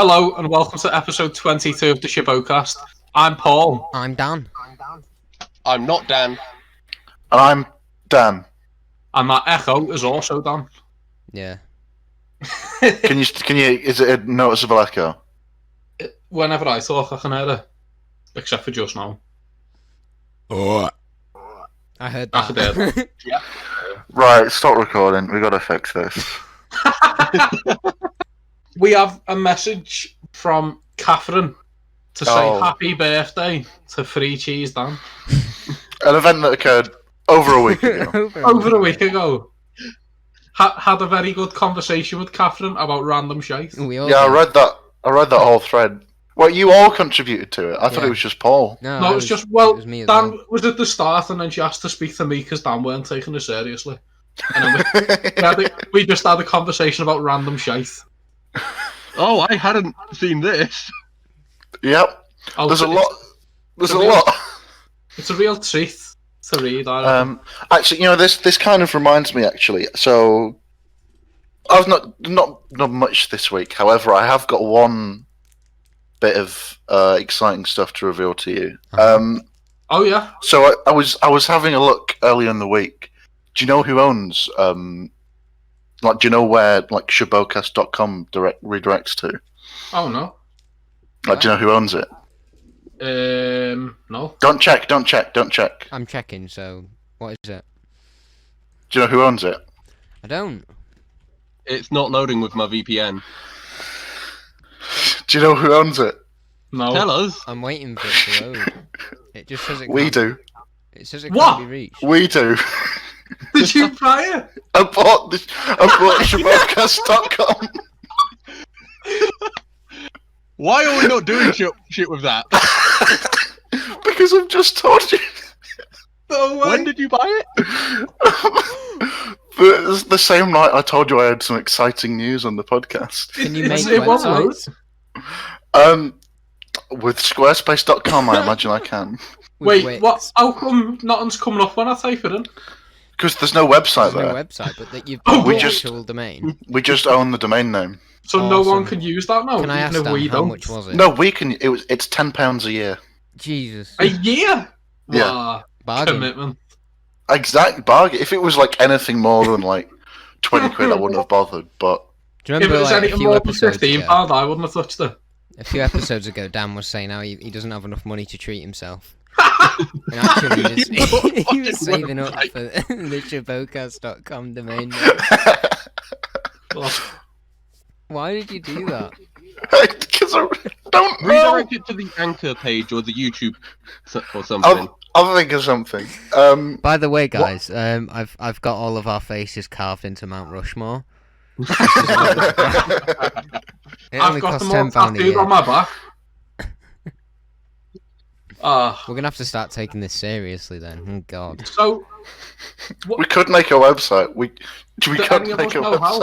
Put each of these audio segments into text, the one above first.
Hello and welcome to episode 22 of the Shobocast. I'm Paul. I'm Dan. I'm not Dan. And I'm Dan. And that echo is also Dan. Yeah. Can you? Is it a noticeable echo? Whenever I talk, I can hear it. Except for just now. I heard I could hear that. that. Yeah. Right, stop recording. We gotta fix this. We have a message from Catherine to say happy birthday to Free Cheese Dan. An event that occurred over a week ago. Over a week ago. Had a very good conversation with Catherine about random shite. I read that. I read that whole thread. Well, you all contributed to it. I thought it was just Paul. No, it was just, well, it was me Dan was at the start and then she asked to speak to me because Dan weren't taking it seriously. And then we just had a conversation about random shite. Oh, I hadn't seen this. Yep. There's a lot. There's a lot. It's a real treat to read. Actually, this kind of reminds me. Actually, so I've not much this week. However, I have got one bit of exciting stuff to reveal to you. Oh yeah. So I was having a look earlier in the week. Do you know who owns do you know where Shobocast.com redirects to? Oh no. Do you know who owns it? No. Don't check. I'm checking, so what is it? Do you know who owns it? I don't. It's not loading with my VPN. Do you know who owns it? No. Tell us. I'm waiting for it to load. It just says it We can't. do. It says it can't be reached. We do. Did you buy it? I bought Shobocast.com. Why are we not doing shit with that? Because I've just told you. No way. When did you buy it? The same night I told you I had some exciting news on the podcast. Can you make It wasn't websites? With Squarespace.com, I imagine I can. Wait, what? How come nothing's coming up when I type it in? Because there's no website There's there. no website, but that you've Oh, got we the just- actual domain. We just own the domain name. So no Awesome. one can use that now. Can I ask even if we Dan, how don't. much was it? No, we can. It's £10 a year. Jesus. A year? Yeah. Wow. Bargain. Commitment. Exact bargain. If it was anything more than 20 quid, I wouldn't have bothered. But Do you If remember it was a anything few more than episodes £15, ago? I wouldn't have touched it. A few episodes ago, Dan was saying how he doesn't have enough money to treat himself. And actually, he was saving up for the Shobocast.com domain name. Why did you do that? because I don't know. Redirect it to the Anchor page or the YouTube or something. I'll think of something. By the way, guys, I've got all of our faces carved into Mount Rushmore. It I've only got costs them all £10 a tattooed year. on my back. We're gonna have to start taking this seriously then. Oh God. So, we could make a website. We do could any of make us a know how?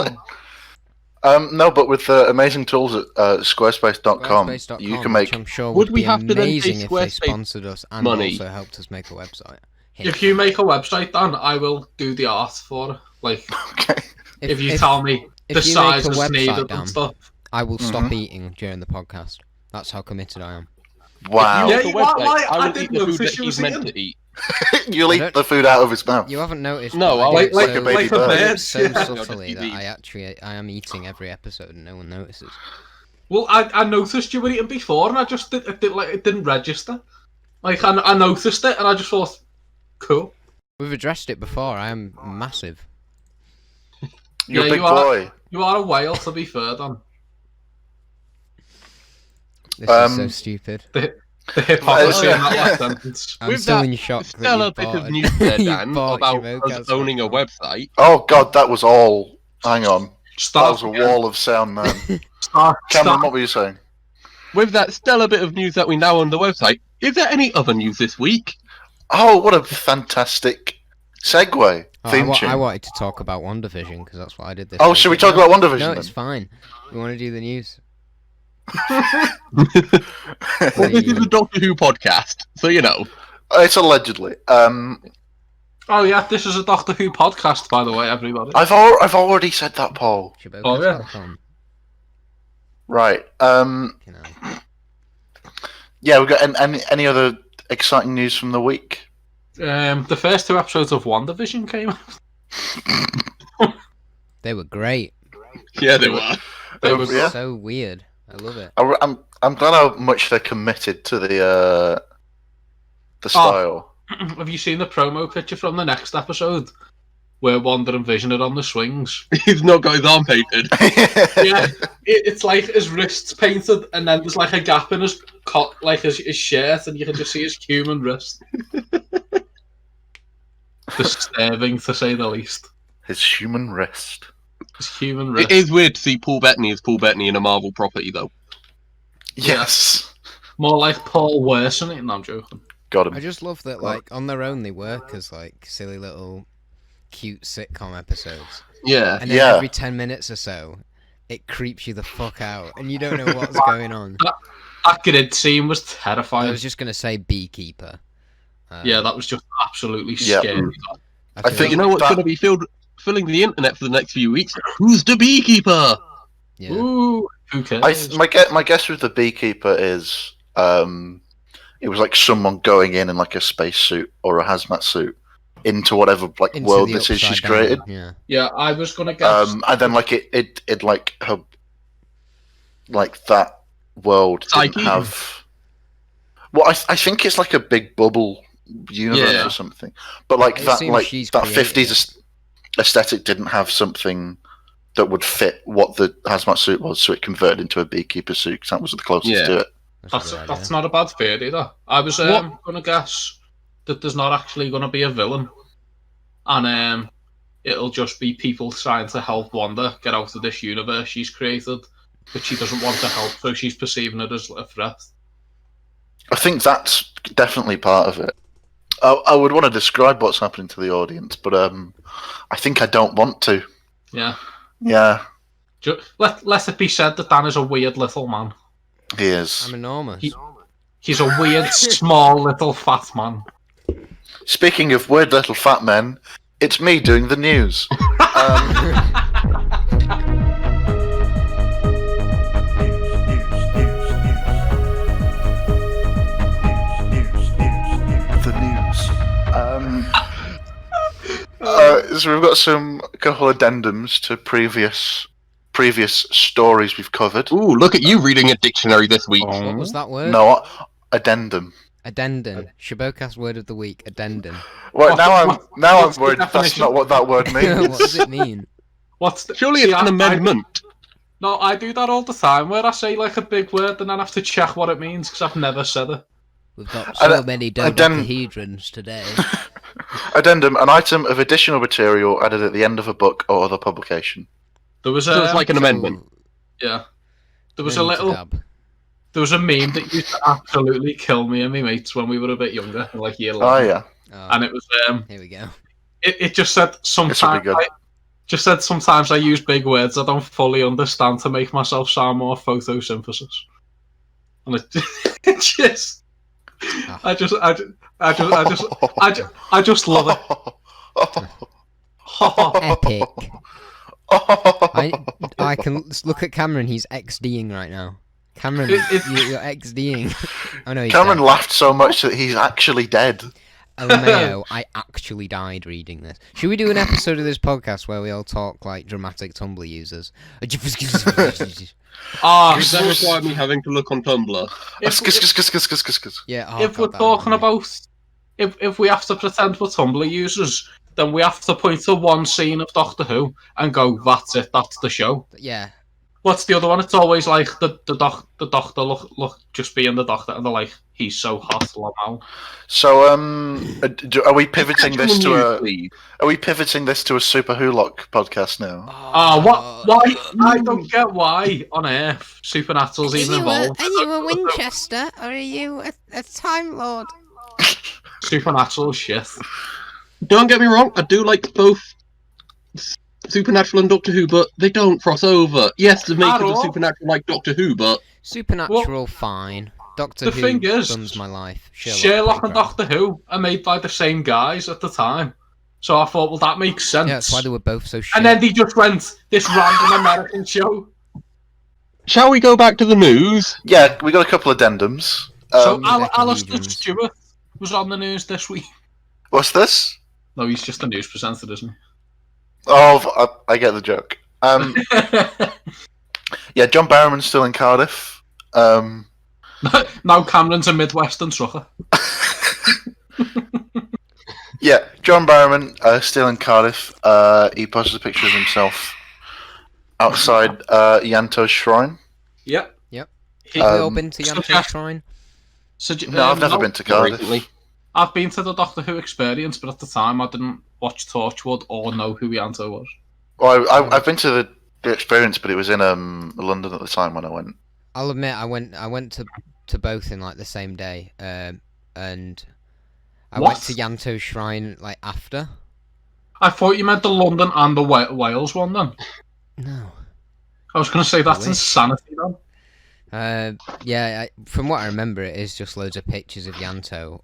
website. No, but with the amazing tools at Squarespace.com, you can make. Which I'm sure Would would we be have to then pay amazing if they Squarespace sponsored us and money? also helped us make a website. If you make a website, Dan, I will do the art for it. Okay. If you tell me the if you make a size is website, needed Dan, and stuff. I will stop eating during the podcast. That's how committed I am. Wow. Yeah, The you are website, right, I I will didn't eat the food notice that you he's were meant saying. to eat. You'll eat the food out of his mouth. You haven't noticed. No, but I I'll do it like a baby like a bird. bird. so Yeah. subtly Just that I am eating every episode and no one notices. Well, I noticed you were eating before, and I just it didn't register. I noticed it, and I just thought, cool. We've addressed it before. I am massive. You're Yeah, a big you are. boy. You are a whale, to be fair, Dan. This is so stupid. The hypocrisy in that Yeah. last sentence. I'm With still that in shock. that Stellar you bit bought of it. news there, You Dan, bought about us Shobocast. owning a website. Oh God, that was all. Hang on. That Start was a again. wall of sound, man. Start. Cameron, what were you saying? With that stellar bit of news that we now own the website, is there any other news this week? Oh, what a fantastic segue. Theme tune. I wanted to talk about WandaVision because that's what I did this Oh, week. should we But talk no, about WandaVision No, then? it's fine. We want to do the news. Well, this is a Doctor Who podcast, so you know. It's allegedly. Oh yeah, this is a Doctor Who podcast, by the way, everybody. I've already said that, Paul. Shobocast.com. Right. You know. Yeah, we got any other exciting news from the week? The first 2 episodes of WandaVision came out. They were great. Yeah, they were. They were Yeah. So weird. I love it. I'm glad how much they're committed to the style. Have you seen the promo picture from the next episode? Where Wanda and Vision are on the swings. He's not got his arm painted. Yeah, it's like his wrists painted, and then there's like a gap in his his shirt, and you can just see his human wrist. Disturbing, to say the least. His human wrist. His human wrist. It is weird to see Paul Bettany as Paul Bettany in a Marvel property, though. Yes. More like Paul Worsen. No, I'm joking. Got him. I just love that, like, on their own they work as, like, silly little cute sitcom episodes. Yeah. And then Yeah. every 10 minutes or so, it creeps you the fuck out, and you don't know what's going on. That grid scene was I terrifying. was just going to say Beekeeper. Yeah, that was just absolutely Yeah. scary. I I feel think You know what's that- going to be filling the internet for the next few weeks? Who's the beekeeper? yeah. Ooh, who cares? My guess with the Beekeeper is it was like someone going in like a spacesuit or a hazmat suit into whatever like Into world the this is she's upside down, created. Yeah. Yeah, I was gonna guess. And then like it like her like that world Psyche. didn't have. Well, I think it's like a big bubble universe Yeah. or something. But like It that seems like she's that created 50s aesthetic didn't have something that would fit what the hazmat suit was, so it converted into a beekeeper suit. 'Cause that was the closest Yeah. to it. That's not a bad theory, though. I was gonna guess that there's not actually gonna be a villain, and it'll just be people trying to help Wanda get out of this universe she's created, but she doesn't want to help, so she's perceiving it as a threat. I think that's definitely part of it. I would want to describe what's happening to the audience, but I think I don't want to. Yeah. Yeah, Let it be said that Dan is a weird little man. he is. I'm enormous. He's a weird, small, little fat man. Speaking of weird little fat men, it's me doing the news. The news. So we've got a couple addendums to previous stories we've covered. Ooh, look at you reading a dictionary this week. What was that word? No, addendum. Addendum. Shobocast word of the week. Addendum. Well, now what's I'm the worried that's definition? not what that word What means. does it mean? Surely it's an amendment. No, I do that all the time, where I say like a big word and then I have to check what it means because I've never said it. We've got so many addendum- dodecahedrons today. Addendum, an item of additional material added at the end of a book or other publication. There was So it's like an amendment. yeah. There was No a need to little. dab. There was a meme that used to absolutely kill me and my mates when we were a bit younger, like year 11. Oh yeah. Oh, And it was here we go. it just said This will be sometimes good. sometimes I use big words I don't fully understand to make myself sound more photosynthesis. And it just I just love it. Epic. I can look at Cameron. He's XDing right now. Cameron, you're XDing. Oh no, he's Cameron dead. laughed so much that he's actually dead. LMAO, I actually died reading this. Should we do an episode of this podcast where we all talk like dramatic Tumblr users? Does that require me having to look on Tumblr? Yeah. Oh, If God, we're that talking would be- about if we have to pretend we're Tumblr users, then we have to point to one scene of Doctor Who and go, "That's it. That's the show." yeah. What's the other one? It's always like the Doctor look just being the Doctor, and they're like, "He's so hot, Lamau." So, are we pivoting this to a? Please. Are we pivoting this to a Super Wholock podcast now? What? Why? I don't get why on earth Supernatural's even involved. Are you a Winchester or are you a Time Lord? Supernatural shit. Don't get me wrong, I do like both Supernatural and Doctor Who, but they don't cross over. Yes, the makers of all. Supernatural like Doctor Who, but Supernatural, fine. Doctor the Who thing is, runs my life. Sherlock and pretty crap. Doctor Who are made by the same guys at the time, so I thought, well, that makes sense. Yeah, that's why they were both so shit. And then they just went this random American show. shall we go back to the news? Yeah, we got a couple addendums. So Decahedrons. Alistair Stewart was on the news this week. What's this? No, he's just a news presenter, isn't Oh, I get the joke. he? Yeah, John Barrowman's still in Cardiff. Now Cameron's a Midwestern trucker. Yeah, John Barrowman still in Cardiff. He posted a picture of himself outside Yanto's shrine. Yep. Have we all been to Yanto's Shrine? So, No, I've never been to Cardiff. Recently. I've been to the Doctor Who experience, but at the time I didn't watch Torchwood or know who Yanto was. Well, I've been to the experience, but it was in London at the time when I went. I'll admit, I went to both in like the same day, and I What? went to Yanto's Shrine like after. I thought you meant the London and the Wales one then. No. I was going to say that's wish. insanity then. From what I remember, it is just loads of pictures of Yanto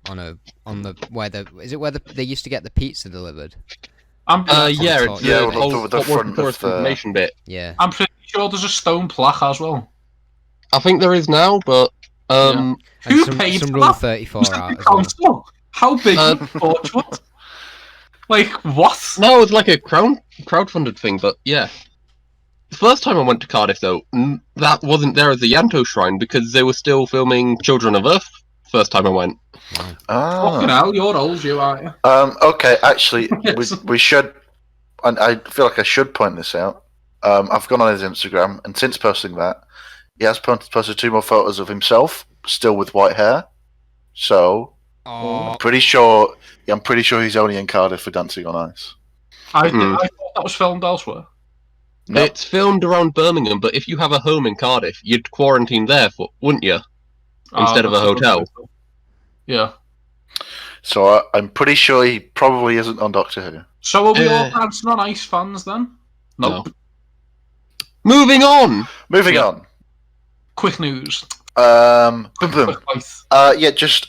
where they used to get the pizza delivered. I'm Yeah, top. it's Yeah, the with whole the what front was of the tourist the- information bit. Yeah. I'm pretty sure there's a stone plaque as well. I think there is now, but And Who some, paid some for Rule that? 34 Was that art the as well. council? How big was Torchwood? Like, what? no, it's like a crowdfunded thing. But yeah, the first time I went to Cardiff though, that wasn't there as the Yanto Shrine because they were still filming Children of Earth. First time I went. Fucking hell, you're old, you aren't you? Okay, actually, Yes. we should, and I feel like I should point this out. I've gone on his Instagram, and since posting that, he has posted 2 more photos of himself, still with white hair. So, Oh, I'm pretty sure he's only in Cardiff for Dancing on Ice. I thought that was filmed elsewhere. No. It's filmed around Birmingham, but if you have a home in Cardiff, you'd quarantine there, wouldn't you? Instead of a That's good hotel. point. Yeah. So I'm pretty sure he probably isn't on Doctor Who. So are we all Dancing on Ice fans then? Nope. No. Moving on. Moving Yeah. on. Quick news. Boom, boom. Quick light. Yeah, just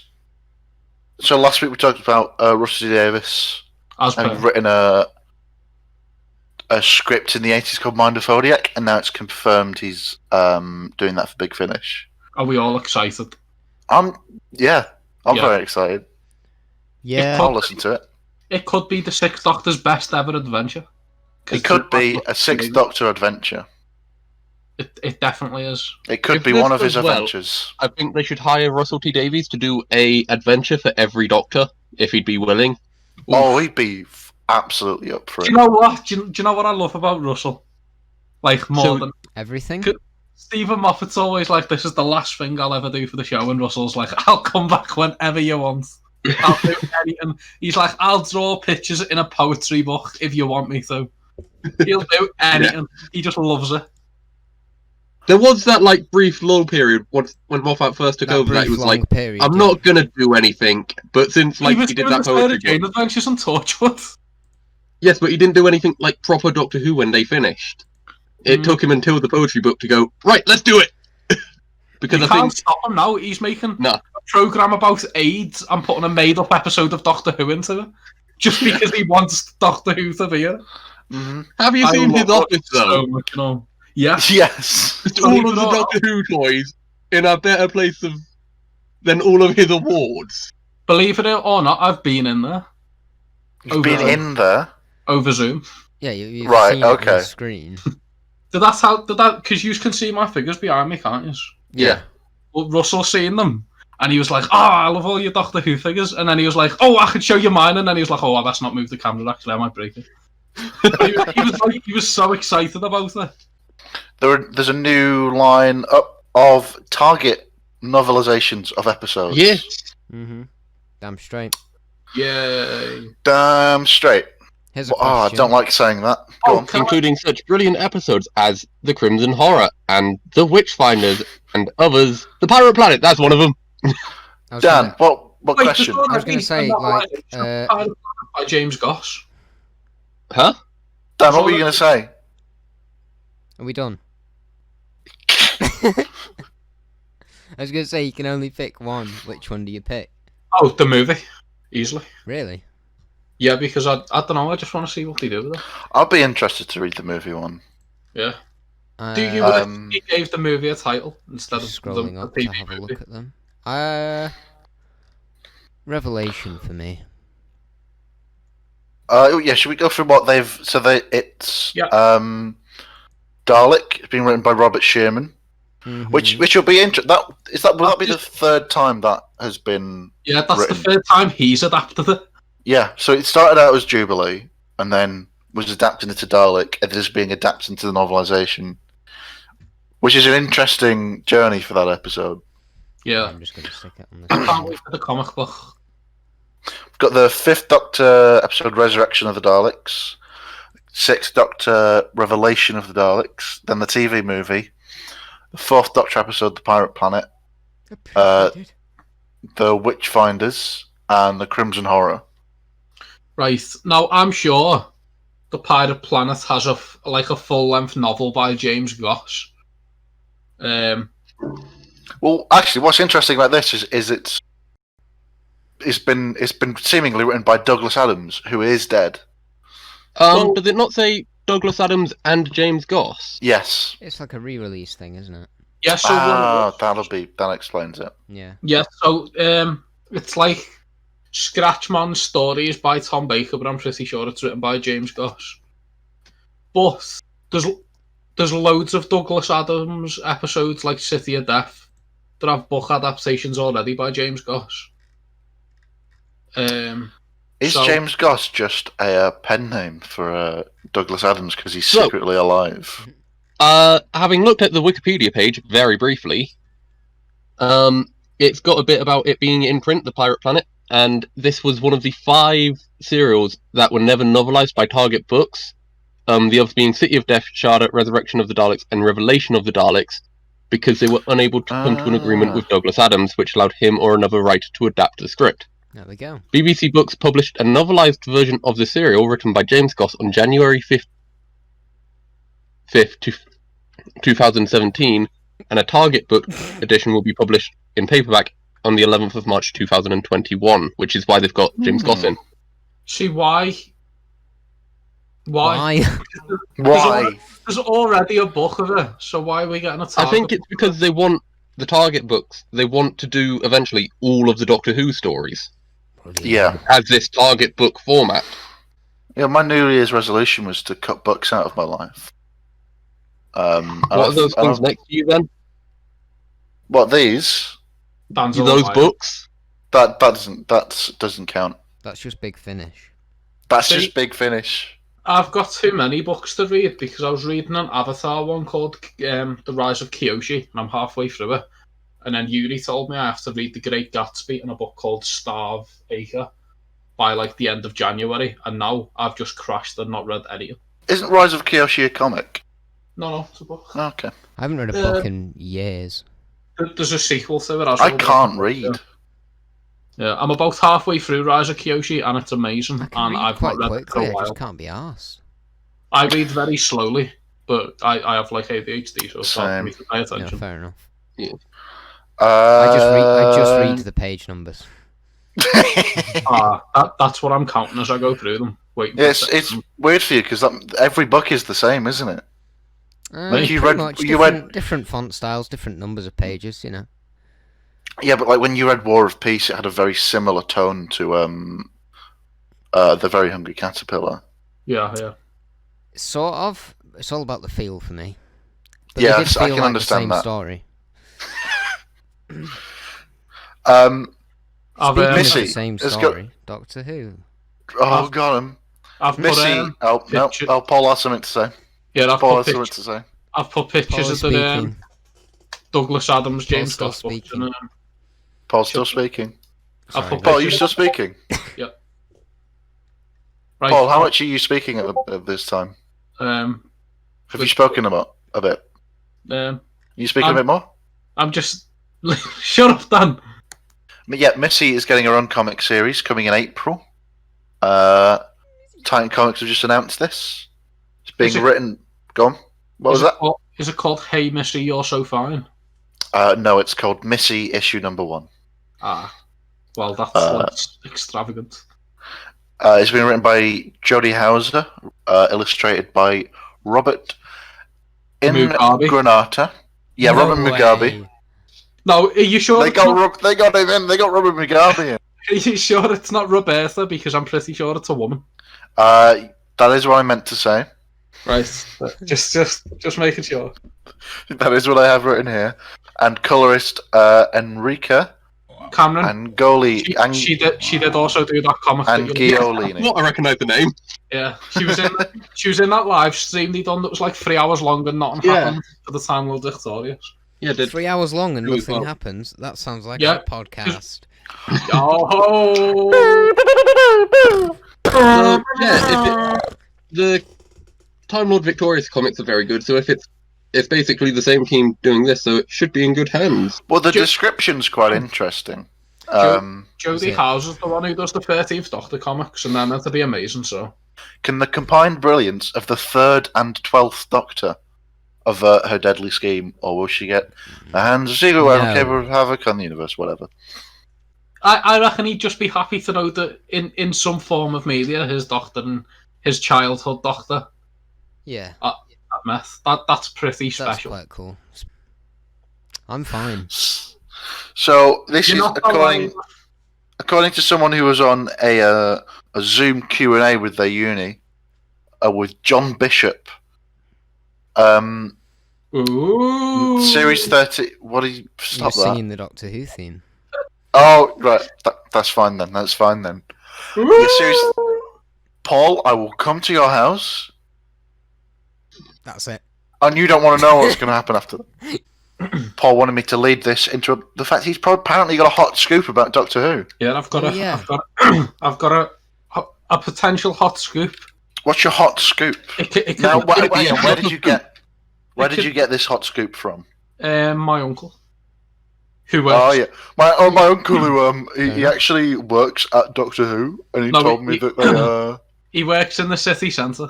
so last week we talked about Russell T Davis As and per. written a script in the 80s called Mind of Hodiac, and now it's confirmed he's doing that for Big Finish. Are we all excited? I'm Yeah. very excited. yeah. I'll listen to it. It could be the Sixth Doctor's best ever adventure. It could be a Sixth Doctor adventure. It definitely is. It could If be this one of his goes well- adventures. I think they should hire Russell T Davies to do a adventure for every Doctor, if he'd be willing. Oh, he'd be absolutely up for Do it. you know what? Do you know what I love about Russell? Like, more So- than... Everything. Stephen Moffat's always like, this is the last thing I'll ever do for the show, and Russell's like, I'll come back whenever you want. I'll do anything. He's like, I'll draw pictures in a poetry book if you want me to. He'll do anything. He just loves it. There was that like brief lull period when Moffat first took over. That he was like, period, "I'm yeah. not gonna do anything." But since like was he did doing that the poetry Sarah Jane game, Adventures on Torchwood. yes, but he didn't do anything like proper Doctor Who when they finished. It took him until the poetry book to go right. Let's do it. Because You I can't think stop him now. He's making No. a program about AIDS and putting a made-up episode of Doctor Who into it, just because he wants Doctor Who to be it. Hmm. have you seen his love office it though? so much, you know. Yeah. Yes. Just all Believe of it the or Doctor Who toys in a better place than all of his awards. Believe it or not, I've been in there You've been in there. over Zoom. Yeah, you've Right, seen it on the okay. screen. Because you can see my figures behind me, can't you? Yeah. Well, Russell seen them, and he was like, "Oh, I love all your Doctor Who figures," and then he was like, "Oh, I could show you mine," and then he was like, "Oh, that's not move the camera. Actually, I might break it." he was so excited about it. There's a new line up of Target novelisations of episodes. Yes. Mm-hmm. Damn straight. Yay! Damn straight. Here's a Oh, I question. don't like saying that. Go on. Including such brilliant episodes as The Crimson Horror and The Witchfinders and others. The Pirate Planet, that's one of them. I was Dan, gonna- what Wait, question? there's I was gonna say, like, by James Goss. Huh? Dan, what were you going to say? Are we done? I was gonna say you can only pick one. Which one do you pick? Oh, the movie, easily. Really? Yeah, because I don't know. I just want to see what they do with it. I'll be interested to read the movie one. Yeah. Do you Um, wish he gave the movie a title instead of Just scrolling the up TV to have a movie? look at them. Revelation for me. should we go through what they've? So it's Yeah. Dalek. It's been written by Robert Sherman, Mhm. which will be interesting. Will that be the third time that has been? Yeah, that's written? the third time he's adapted it. Yeah. So it started out as Jubilee, and then was adapted into Dalek, and is being adapted into the novelization, which is an interesting journey for that episode. I'm Yeah. just going to stick it on I this. can't wait for the comic book. We've got the Fifth Doctor episode, Resurrection of the Daleks. Sixth Doctor, Revelation of the Daleks. Then the TV movie. The Fourth Doctor episode, The Pirate Planet. The Witchfinders. And the Crimson Horror. Right. Now, I'm sure the Pirate Planet has a full-length novel by James Goss. Well, actually, what's interesting about this is it's been seemingly written by Douglas Adams, who is dead. Does it not say Douglas Adams and James Goss? Yes. It's like a re-release thing, isn't it? Yeah, so that explains it. Yeah. yeah, so it's like Scratchman stories by Tom Baker, but I'm pretty sure it's written by James Goss. But there's loads of Douglas Adams episodes like City of Death that have book adaptations already by James Goss. Is James Goss just a pen name for Douglas Adams because he's So- secretly alive? Having looked at the Wikipedia page very briefly, it's got a bit about it being in print, The Pirate Planet, and this was one of the 5 serials that were never novelized by Target Books. The others being City of Death, Shada, Resurrection of the Daleks, and Revelation of the Daleks, because they were unable to come to an agreement with Douglas Adams, which allowed him or another writer to adapt the script. There we go. BBC Books published a novelized version of the serial written by James Goss on January 5th, 2017, and a Target Book edition will be published in paperback on the 11th of March 2021, which is why they've got James Goss in. See, why? Why? Why? There's already a book of it, so why are we getting a Target? I think it's because they want the Target Books, they want to do eventually all of the Doctor Who stories Yeah. as this Target Book format. Yeah, my New Year's resolution was to cut books out of my life. What are those things next to you then? What, these? Dan's Those alive. books? That doesn't count. That's just Big Finish. That's See? just Big Finish. I've got too many books to read because I was reading an Avatar one called The Rise of Kyoshi, and I'm halfway through it. And then Yuri told me I have to read The Great Gatsby and a book called Starve Acre by like the end of January, and now I've just crashed and not read any of them. Isn't Rise of Kyoshi a comic? No, it's a book. Okay. I haven't read a book in years. There's a sequel to it as I well. can't read. Yeah, I'm about halfway through Rise of Kyoshi, and it's amazing. I can And read I've quite not read it for quickly, a I while. just can't be arsed. I read very slowly, but I have like ADHD, so it's hard for me to pay No, attention. fair enough. I I just read the page numbers. That's what I'm counting as I go through them. Wait, Yeah, it's weird for you because every book is the same, isn't it? Like you pretty read- much you different font styles, different numbers of pages, you know. Yeah, but like when you read War of Peace, it had a very similar tone to The Very Hungry Caterpillar. Yeah. Sort of. It's all about the feel for me. But Yes, they did feel I can like understand the same that. story. I've, Speaking of Missy, the same let's go- story, Doctor Who. Oh, got him. I've put Missy. Oh, no. picture- Oh, Paul has something to say. yeah, Paul has something to say. I've put pictures Paul's of the speaking. Douglas Adams, James still Goss books, speaking. and Paul's still speaking. I've Sorry, put Paul, are you pictures. still speaking? Right, Paul, how much are you speaking at this time? Have you spoken about a bit? Are you speaking a bit more? I'm just shut up, Dan. Yeah, Missy is getting her own comic series coming in April. Titan Comics have just announced this. It's being Is it- written. Go on. What was that? Is it called Hey Missy, You're So Fine? No, it's called Missy issue number 1. Well, that's extravagant. It's been written by Jodie Hauser, illustrated by Robert in Mugabe. Granada. Yeah, No Robert Mugabe. way. No, are you sure? They got him in. They got Robert Mugabe in. Are you sure it's not Roberta? Because I'm pretty sure it's a woman. That is what I meant to say. Right. just making sure. That is what I have written here. And colorist Enrica Cameron. and Goli She did also do that comic. and Giolini. What? I recognise the name. Yeah, she was in that live stream they done that was like 3 hours long and nothing happened for the time World Victorious. Yeah, did 3 hours long and It was nothing well. happens. That sounds like Yeah. a podcast. Oh, the Time Lord Victorious comics are very good. So if it's basically the same team doing this, so it should be in good hands. Well, the description's quite interesting. Jodie it? House is the one who does the 13th Doctor comics, and they're meant to be amazing. So Can the combined brilliance of the 3rd and 12th Doctor avert her deadly scheme, or will she get her hands of secret weapon No. capable of havoc on the universe? Whatever. I reckon he'd just be happy to know that in some form of media, his Doctor and his childhood Doctor Yeah, met. That's pretty that's special. quite cool. I'm fine. So this You're is not lying. according to someone who was on a Zoom Q&A with their uni with John Bishop. Ooh. Series 30. What did you You're stop that? singing the Doctor Who theme. Oh, right. That's fine then. That's fine then. Yeah, series. Paul, I will come to your house, That's it. and you don't want to know what's going to happen after that. Paul wanted me to lead this into the fact he's apparently got a hot scoop about Doctor Who. Yeah, I've got Oh, a, yeah. I've got a potential hot scoop. What's your hot scoop? It Now, could wait, where did you get? Where It did you get this hot scoop from? my uncle, who Oh works. yeah, my uncle who he actually works at Doctor Who, and he No, told me that they He works in the city centre,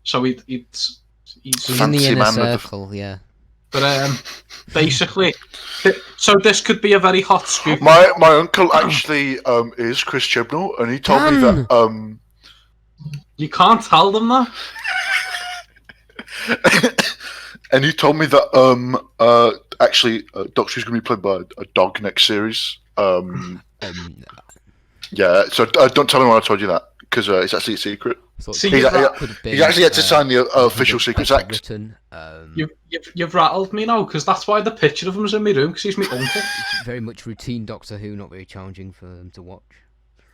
so he's He's in the Fancy inner man with the- circle, yeah. but basically, so this could be a very hot scoop. my uncle actually is Chris Chibnall, and he told me that You can't tell them that. and he told me that actually Doctor Who's going to be played by a dog next series. Yeah, so don't tell anyone I told you that because it's actually a secret. See, He's you've, He's actually yet to sign the official Secrets Act. Written, you've rattled me now, because that's why the picture of him's in my room, because he's my uncle. very much routine Doctor Who, not very challenging for them to watch.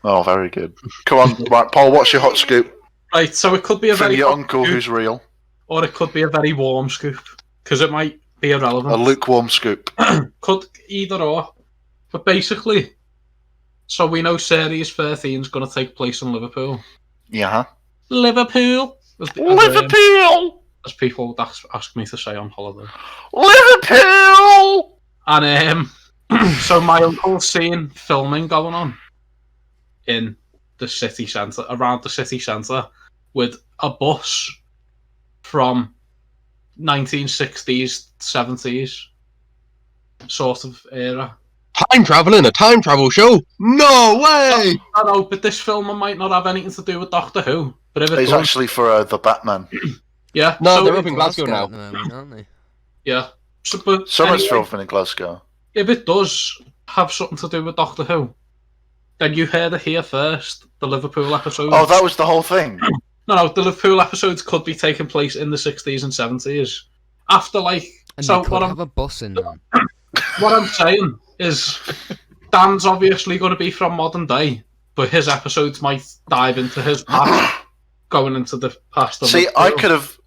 Oh, very good. Come on, right, Paul. What's your hot scoop Right, so it could be a for very your hot uncle scoop, who's real? or it could be a very warm scoop, because it might be irrelevant. A lukewarm scoop. Could either or. But basically, so we know Series 13 is going to take place in Liverpool. Yeah. Liverpool! Liverpool. As people would ask me to say on holiday. Liverpool. And so my uncle's seeing filming going on in the city centre, around the city centre, with a bus from 1960s, 70s sort of era. Time travel in a time travel show? No way! I know, but this film might not have anything to do with Doctor Who. But if it It's does, actually for the Batman. yeah. No, so they're up in Glasgow now. at the moment, aren't they? Yeah. So, but Someone's anyway, filming in Glasgow. if it does have something to do with Doctor Who, then you heard it here first. The Liverpool episode. Oh, that was the whole thing. No, the Liverpool episodes could be taking place in the 60s and 70s. After, like... And so they could have a bus in them. what I'm saying is Dan's obviously going to be from modern day, but his episodes might dive into his past, going into the past of See, Liverpool. I could have.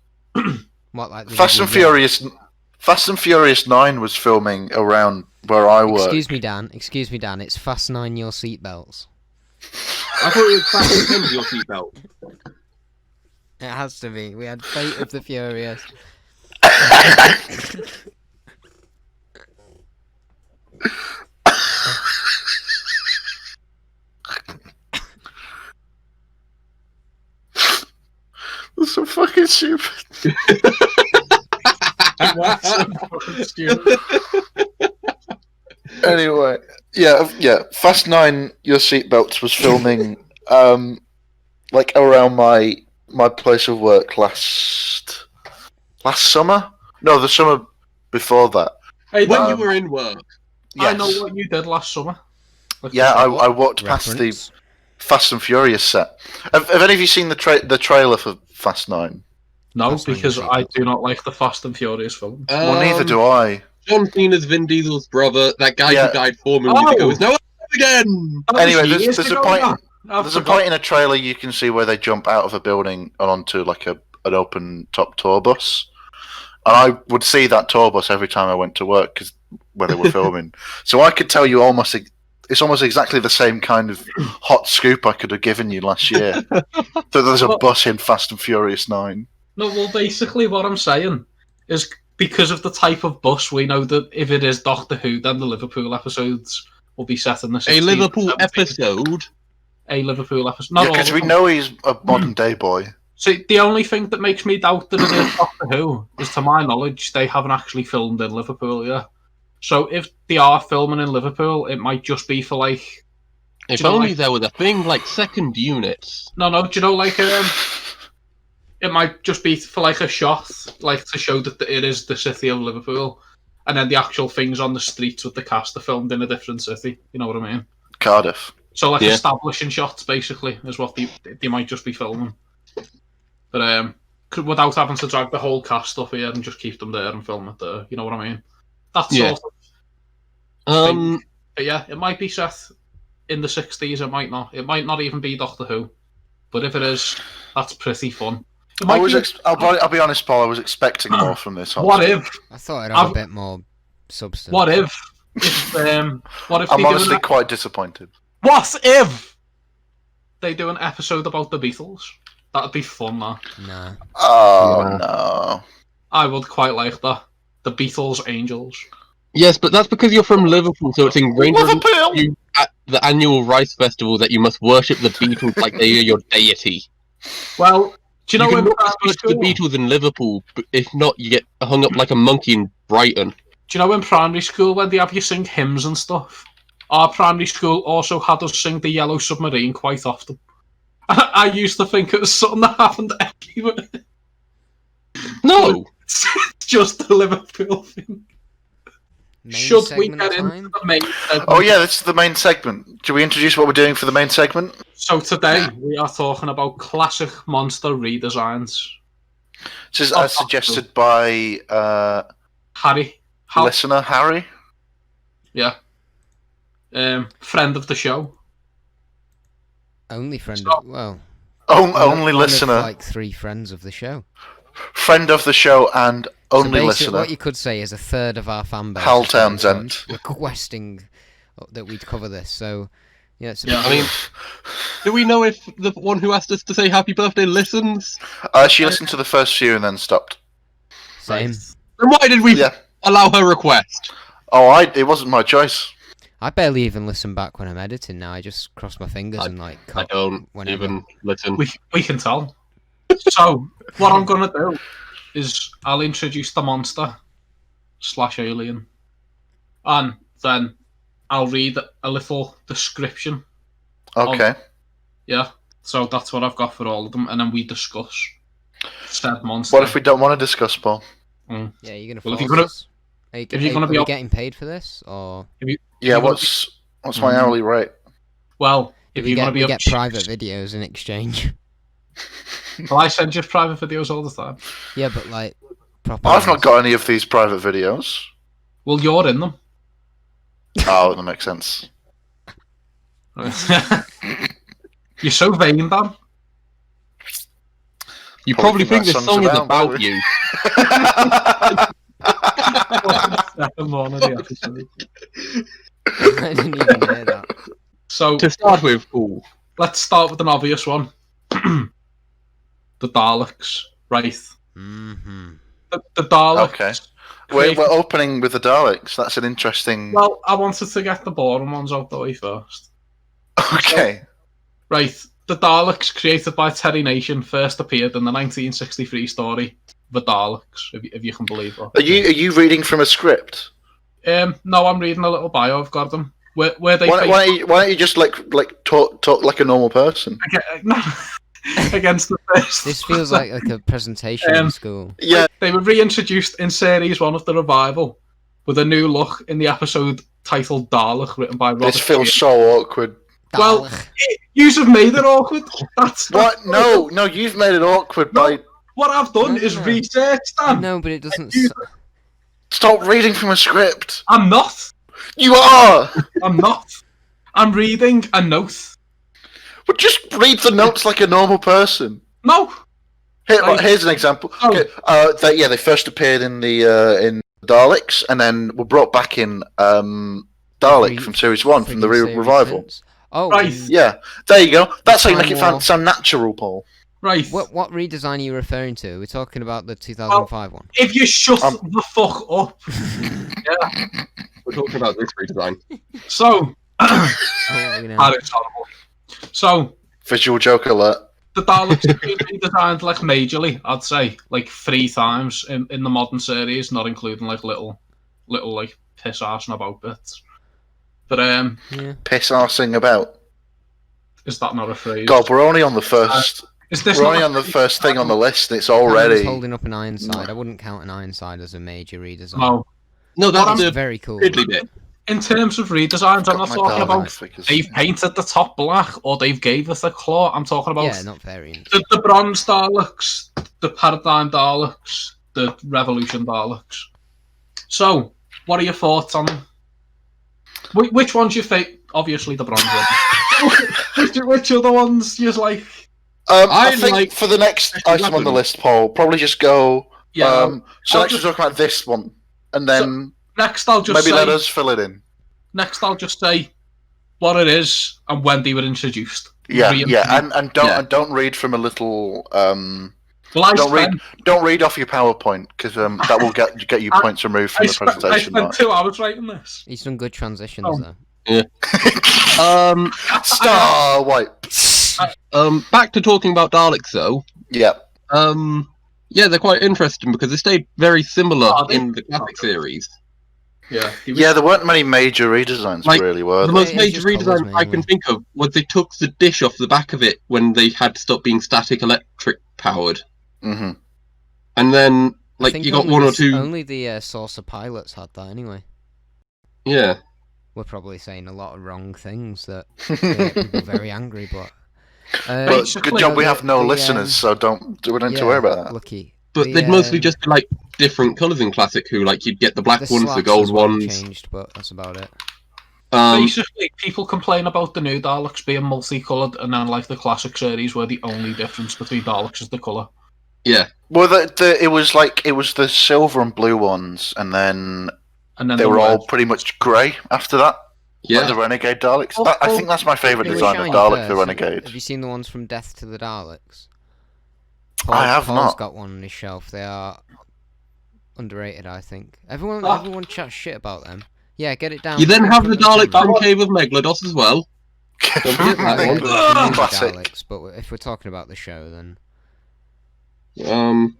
What, like the Fast and Hodiac? Fast and Furious 9 was filming around where I work. Excuse me, Dan. It's fast 9 your seatbelts. I thought it was Fast and 10 your seatbelt. It has to be. We had Fate of the Furious. That's so fucking stupid. What's so fucking stupid? Anyway, yeah. Fast 9, Your Seatbelts was filming, like around my place of work last summer. No, the summer before that. Hey, When Dan, you were in work. I Yes. know what you did last summer. Yeah, I walked past the Reference. Fast and Furious set. Have any of you seen the trailer for Fast 9? No, Fast Nine because is I sequel. do not like the Fast and Furious film. Well, neither do I. John Cena's Vin Diesel's brother, that guy Yeah. who died 4 movies ago, Oh! is now alive again! That was Anyway, years there's a ago point. now. I There's a forgot. point in a trailer you can see where they jump out of a building and onto like an open top tour bus, and I would see that tour bus every time I went to work where they were filming. So I could tell you it's almost exactly the same kind of hot scoop I could have given you last year. So there's a Well- bus in Fast and Furious 9. No, well, basically what I'm saying is because of the type of bus, we know that if it is Doctor Who, then the Liverpool episodes will be set in the 60s. A Liverpool 70s. episode? A Liverpool episode. Not Yeah, all because of we them. know he's a modern day boy. See, the only thing that makes me doubt that it is Doctor Who is, to my knowledge, they haven't actually filmed in Liverpool yet. So if they are filming in Liverpool, it might just be for like... If you know, only like- there was a thing like second units. No, do you know, like... it might just be for like a shot, like to show that it is the city of Liverpool. And then the actual things on the streets with the cast are filmed in a different city. You know what I mean? Cardiff. So like Yeah. establishing shots, basically, is what they might just be filming. But without having to drag the whole cast up here and just keep them there and film it there. You know what I mean? That's Yeah. sort of... Um, But yeah, it might be set in the 60s, it might not. It might not even be Doctor Who. But if it is, that's pretty fun. It might be... I'll be honest, Paul. I was expecting more from this. What honestly. if? I thought it'd have I've- a bit more substance. What if what if I'm they do honestly an, quite disappointed. what if they do an episode about the Beatles? That'd be fun, that. Nah. Oh Yeah. no! I would quite like that. The Beatles Angels. yes, but that's because you're from Liverpool, so it's ingrained in Liverpool. you at the annual Rice Festival that you must worship the Beatles like they are your deity. Well, do you know you in can primary worship the school? Beatles in Liverpool, but if not, you get hung up like a monkey in Brighton. Do you know in primary school when they have you sing hymns and stuff? Our primary school also had us sing the Yellow Submarine quite often. I used to think it was something that happened everywhere. No! It's just a Liverpool thing. Main Should we segment get into time? the main segment? Oh yeah, this is the main segment. Should we introduce what we're doing for the main segment? So today we are talking about classic monster redesigns. This is Oh, as suggested by Harry, Hal, listener Harry. yeah, friend of the show. Only friend So- of... Well... Only one of, listener, like 3 friends of the show. friend of the show, and So only basically, listener. what you could say is a third of our fan base Hal has got in Townsend. touch requesting that we'd cover this. So, yeah, it's a Yeah, I mean, do we know if the one who asked us to say happy birthday listens? She listened to the first few and then stopped. same. Then why did we Yeah. allow her request? Oh, it wasn't my choice. I barely even listen back when I'm editing now. I just cross my fingers and like I cut don't whenever. even listen. We can tell. So what I'm gonna do is I'll introduce the monster / alien, and then I'll read a little description. Okay. Yeah. So that's what I've got for all of them, and then we discuss said monster. What if we don't want to discuss, Paul? Yeah, you're gonna Well, if force you're gonna- us? Are you, if you're gonna are be we up- getting paid for this, or Yeah. You're gonna What's my hourly rate? Well, if we you're get, gonna be we up, get private videos in exchange? Well, I send you private videos all the time. Yeah, but like proper. I've not ones. got any of these private videos. Well, you're in them. Oh, that makes sense. You're so vain, Dan. You Probably probably think think this that song song's is about, about you. Second one of the episode. I didn't even hear that. So To start with, ooh, let's start with an obvious one. The Daleks, right? Mm-hmm. The Daleks. Okay. created- We're opening with the Daleks. That's an interesting. Well, I wanted to get the boring ones out the way first. Okay. Right, the Daleks, created by Terry Nation, first appeared in the 1963 story The Daleks, if you can believe that. Are you reading from a script? No, I'm reading a little bio. I've got them. Where they Why don't you just like talk like a normal person? no, against the first. This feels like a presentation in school. Yeah, They were reintroduced in Series 1 of the revival with a new look in the episode titled Dalek, written by Robert. this feels so awkward. Well, you have made it awkward. That's What? No, you've made it awkward by... What I've done No, is no. research, Dan. No, but it doesn't. Stop reading from a script. I'm not. You are! I'm not. I'm reading a note. But just read the notes like a normal person. No. Here's an example. Oh. Okay, they first appeared in the Daleks, and then were brought back in Dalek from Series 1, from the revival. Oh, Right. Yeah, there you go. That's how you make Time it War. sound natural, Paul. Right. What redesign are you referring to? We're talking about the 2005 one. If you shut the fuck up. Yeah. We're talking about this redesign. So. Oh, you know. That is horrible. So. Visual joke alert. The Daleks have been redesigned like majorly, I'd say, like 3 times in the modern series, not including like little like piss arsing about bits. But Yeah. Piss arsing about. Is that not a phrase? God, we're only on the first. Is this We're not only a on the phrase? first thing on the list, and it's Cameron's already. holding up an Ironside. I wouldn't count an Ironside as a major redesign. No. No, that's That's the very cool. fiddly bit. In terms of redesigns, I'm not My talking Dalek about figures. they've painted the top black or they've gave us a claw. I'm talking about Yeah, not variants. the bronze Daleks, the paradigm Daleks, the revolution Daleks. So, what are your thoughts on them? Which one's your favourite? Obviously, the bronze one. which other ones you like? I I think like- for the next item on the list, Paul, probably just go. Yeah. So I'll next we'll talk about this one, and then Next, I'll just maybe say. let us fill it in. Next, I'll just say what it is and when they were introduced. Yeah, Reintroduced. and don't read from a little. Lifespan. Don't read off your PowerPoint because that will get you points removed from the I presentation. spent 2 hours writing this. He's done good transitions Oh. though. Star wipe. Back to talking about Daleks though. Yeah. Yeah, they're quite interesting because they stayed very similar Are they? in the classic series. Yeah. Yeah, there weren't many major redesigns, Like, really, were The there? most it's major just colours redesign I can mainly. think of was they took the dish off the back of it when they had to stop being static electric powered, Mm-hmm. and then I like think you got only one or the- two. Only the saucer pilots had that anyway. Yeah, We're probably saying a lot of wrong things that get people very angry, but. But good job we have no the, listeners, so we don't need to worry about that. Lucky. but The, they'd mostly just be like different colours in classic. Who like you'd get the black the ones, the slats gold as well ones. changed, but that's about it. Basically, people complain about the new Daleks being multicoloured, and then like the classic series, where the only difference between Daleks is the colour. Yeah, Well, it was the silver and blue ones, and then And then they the were all red. pretty much grey after that. yeah. Like the Renegade Daleks. Oh, I think that's my favourite They were design of shiny Dalek, the first. Renegade. Have you seen the ones from Death to the Daleks? I have Paul's not. got one on his shelf. They are underrated, I think. Ah. Everyone chats shit about them. Yeah, get it down. You then have the Put it on Dalek camera. from Cave of Meglados as well. Don't forget that Yeah, one. the new Classic. Daleks, but if we're talking about the show, then Oh,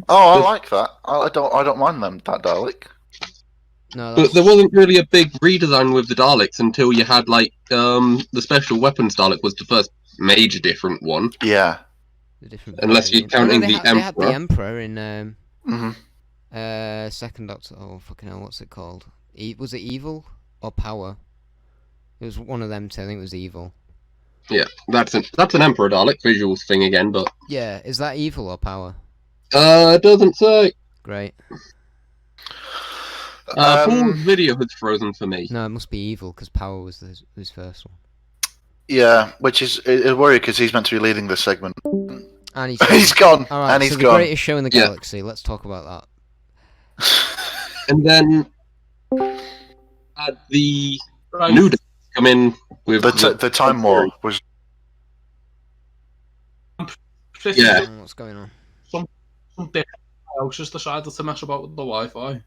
I like that. I don't mind that Dalek. no. But That's, there wasn't really a big redesign with the Daleks until you had like the special weapons Dalek was the first major different one. Yeah. the different Unless you're variants. Oh, no, counting they the had the Emperor in Mm-hmm. Second Doctor. Oh fucking hell, what's it called? Was it Evil or Power? It was one of them two. I think it was Evil. Yeah, that's an Emperor Dalek visuals thing again, but Yeah, is that Evil or Power? it doesn't say. Great. Paul's video has frozen for me. No, it must be Evil because Power was his first one. Yeah, which is a worry because he's meant to be leading this segment. And He's gone. All right, And he's so the gone. greatest show in the Yeah. galaxy. Let's talk about that. And then had the Right. new Daleks come in with The Time War was. Yeah. What's going on? Some dick house just decided to mess about with the Wi-Fi.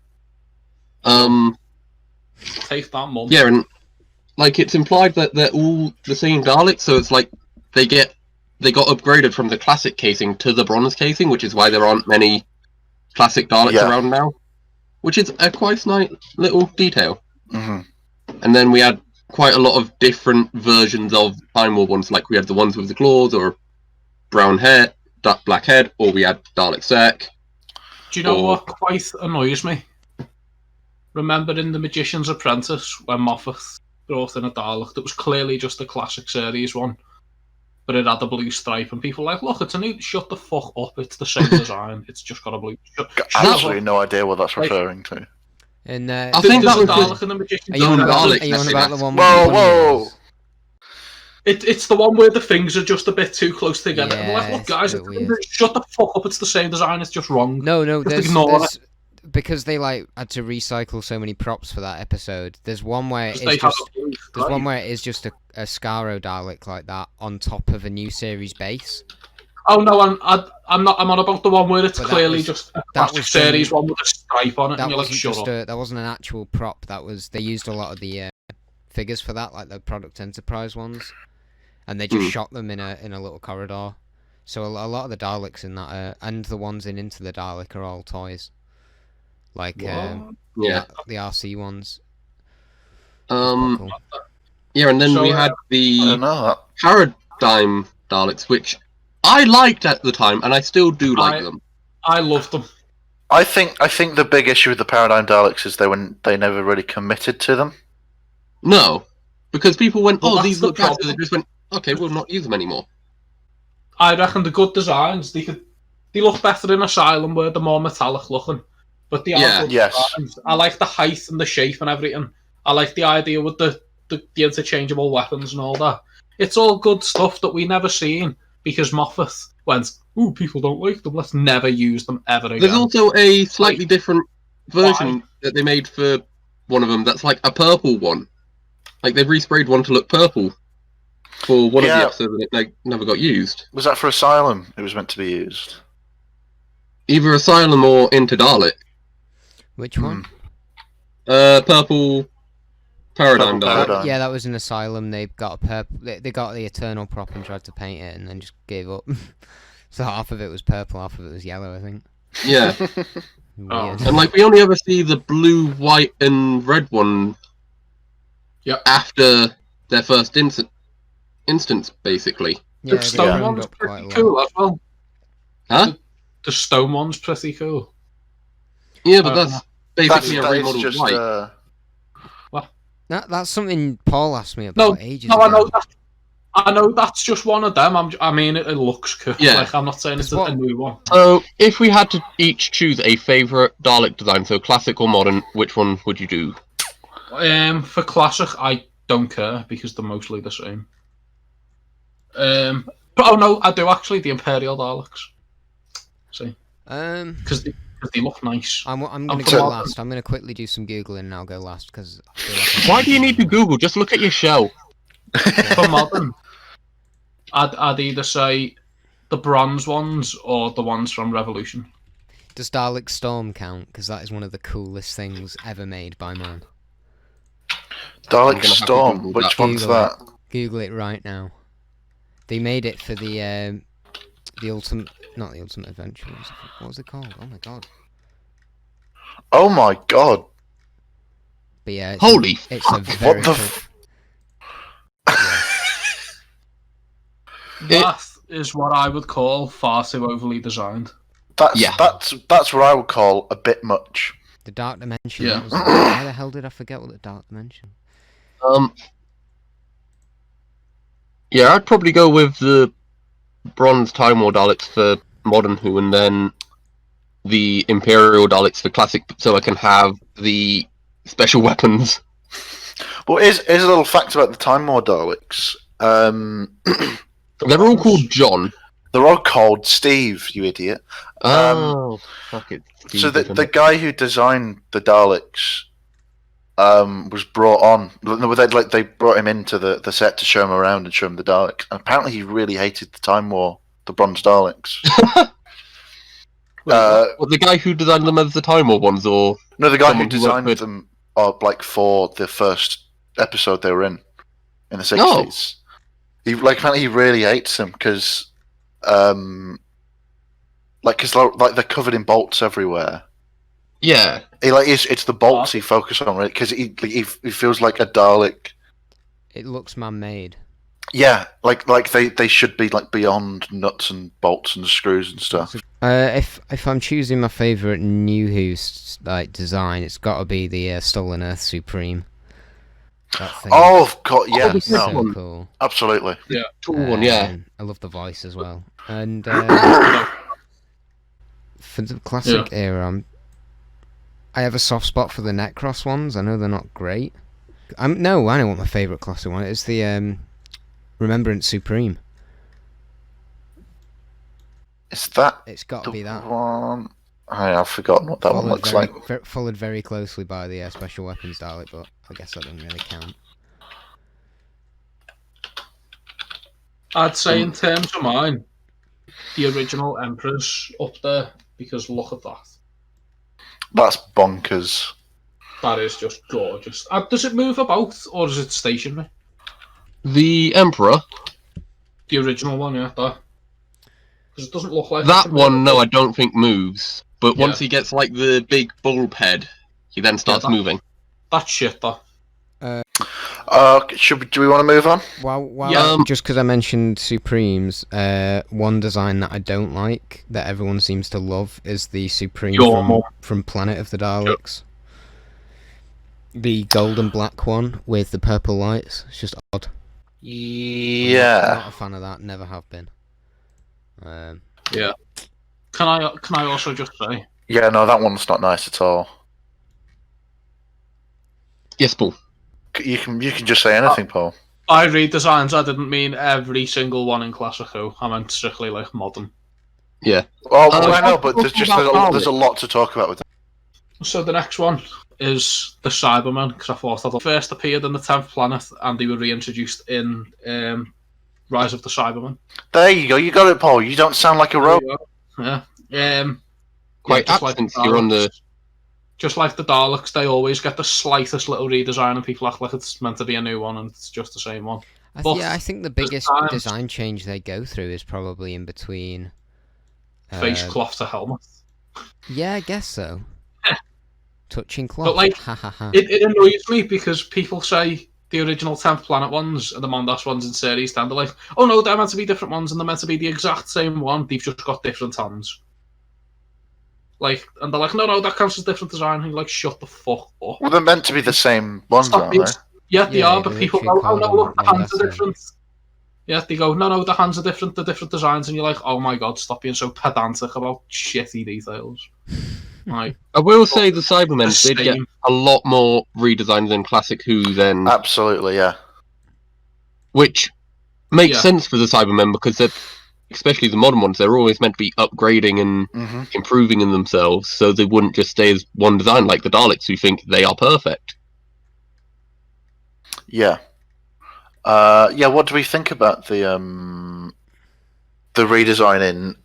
Take that, mum. Yeah, and like it's implied that they're all the same Daleks, so it's like they got upgraded from the classic casing to the bronze casing, which is why there aren't many classic Daleks Yeah. around now. Which is a quite nice little detail. Hmm. And then we had quite a lot of different versions of Time War ones, like we had the ones with the claws, or brown hair, black head, or we had Dalek Sec. Do you know what quite annoys me? Remember in The Magician's Apprentice when Moffat brought in a Dalek that was clearly just a classic series one, but it had a blue stripe, and people were like, look, it's a new. Shut the fuck up! It's the same design. It's just got a blue. Got absolutely no idea what that's referring to. And I think that was Dalek in The Magician's Are you on Apprentice. about the one? Whoa! It's the one where the things are just a bit too close together. Yeah, And like, look, it's guys, a bit weird. shut the fuck up. It's the same design. It's just wrong. No, Just ignore there's because they like had to recycle so many props for that episode. There's one where it's one where it is just a Skaro Dalek like that on top of a new series base. Oh no, I'm on about the one where it's But clearly just a classic series one with a stripe on it, and you're like, shut up. That wasn't an actual prop. They used a lot of the figures for that, like the Product Enterprise ones, and they just shot them in a little corridor. So a lot of the Daleks in that and the ones in Into the Dalek are all toys, like the RC ones. Cool. Yeah, and then we had the Paradigm Daleks, which I liked at the time, and I still do like them. I loved them. I think the big issue with the Paradigm Daleks is they never really committed to them. No, because people went, Well, these that's look the better. problem. They just went, okay, we'll not use them anymore. I reckon the good designs they look better in Asylum where they're more metallic looking, but they are good designs. I like the height and the shape and everything. I like the idea with the interchangeable weapons and all that. It's all good stuff that we never seen because Moffat went, ooh, people don't like them. Let's never use them ever again. There's also a slightly different version that they made for one of them. That's like a purple one. Like they've resprayed one to look purple for one of the episodes, and it never got used. Was that for Asylum? It was meant to be used. Either Asylum or Into Dalek. Which one? Purple Paradigm Dalek. Yeah, that was an Asylum. They got a purple. They got the Eternal prop and tried to paint it, and then just gave up. So half of it was purple, half of it was yellow, I think. Yeah. Weird. And we only ever see the blue, white, and red one. Yep. After their first instance, basically. Yeah, The stone one's pretty cool as well. Huh? The stone one's pretty cool. Yeah, but that's basically a that is remodeled just, white. That's something Paul asked me about ages ago. I know that. I know that's just one of them. I mean, it looks cool. Yeah. Like, I'm not saying it's a new one. So, if we had to each choose a favourite Dalek design, so classic or modern, which one would you do? For classic, I don't care because they're mostly the same. But oh no, I do actually the Imperial Daleks. See, because they look nice. I'm going to go last. I'm going to quickly do some googling and I'll go last because. Why do you need to Google? Just look at your shell. For modern, I'd either say the bronze ones or the ones from Revolution. Does Dalek Storm count? Because that is one of the coolest things ever made by man. Dalek Storm. Which one's that? Google it right now. They made it for the ultimate, not the Ultimate Adventure. What was it called? Oh my god. Oh my god. But yeah, Holy it's a very what the cool. That is what I would call far too overly designed. That's what I would call a bit much. The Dark Dimension. Yeah. Why the hell did I forget what the Dark Dimension? Yeah, I'd probably go with the Bronze Time War Daleks for Modern Who, and then the Imperial Daleks for Classic, so I can have the special weapons. Well, here's a little fact about the Time War Daleks. They're all called John. They're all called Steve, you idiot. Fuck it. So the guy who designed the Daleks was brought on. They brought him into the set to show him around and show him the Daleks. And apparently he really hated the Time War, the Bronze Daleks. Well, the guy who designed them as the Time War ones, or no, the guy who designed them for the first episode they were in the 60s. Apparently he really hates them because they're covered in bolts everywhere. Yeah, it's the bolts he focuses on, right? Because he feels like a Dalek. It looks man-made. Yeah, like they should be like beyond nuts and bolts and screws and stuff. If I'm choosing my favourite New Who's like design, it's got to be the Stolen Earth Supreme. That thing Oh God, yeah, the so one. cool. absolutely. Cool one, yeah. I love the voice as well. And for the classic era, I have a soft spot for the Necros ones. I know they're not great. I know what my favourite classic one is. The Remembrance Supreme. Is that It's got to be that. one? I've forgotten what that one looks like. Followed very closely by the Special Weapons Dalek, but I guess that doesn't really count. I'd say in terms of mine, the original Emperor's up there, because look at that. That's bonkers. That is just gorgeous. Does it move about, or is it stationary? The Emperor. The original one, yeah, that. Because it doesn't look like That one, no, I don't think moves. But once he gets like the big bulb head, he then starts moving. That's shit, that. Do we want to move on? Well, just because I mentioned Supremes, one design that I don't like, that everyone seems to love, is the Supreme from Planet of the Daleks. The gold and black one with the purple lights. It's just odd. Yeah. I'm not a fan of that, never have been. Yeah. Can I also just say? Yeah, no, that one's not nice at all. Yes, Paul. You can just say anything, Paul. By redesigns, I didn't mean every single one in Classic Who. I meant strictly like modern. Yeah. Well, I know, but there's a lot to talk about with that. So the next one is the Cybermen, because I thought that first appeared in the 10th Planet, and they were reintroduced in Rise of the Cybermen. There you go. You got it, Paul. You don't sound like a robot. Yeah. Quite absent here on the... Just like the Daleks, they always get the slightest little redesign, and people act like it's meant to be a new one, and it's just the same one. I think the biggest design change they go through is probably in between... face cloth to helmet. Yeah, I guess so. Touching cloth. But like, it annoys me because people say the original 10th Planet ones and the Mondas ones in Series 10, they're like, oh no, they're meant to be different ones, and they're meant to be the exact same one, they've just got different hands. Like, and they're like, no, that counts as different design. And you're like, shut the fuck up. Well, they're meant to be the same ones, aren't they? Yeah, they are, but people go, oh no, look, the hands are different. Yeah, they go, no, the hands are different, they're different designs, and you're like, oh my god, stop being so pedantic about shitty details. Like, I will say the Cybermen did get a lot more redesigns in Classic Who than... Absolutely, yeah. Which makes sense for the Cybermen, because they're, especially the modern ones, they're always meant to be upgrading and improving in themselves, so they wouldn't just stay as one design like the Daleks, who think they are perfect. Yeah. What do we think about the redesign in...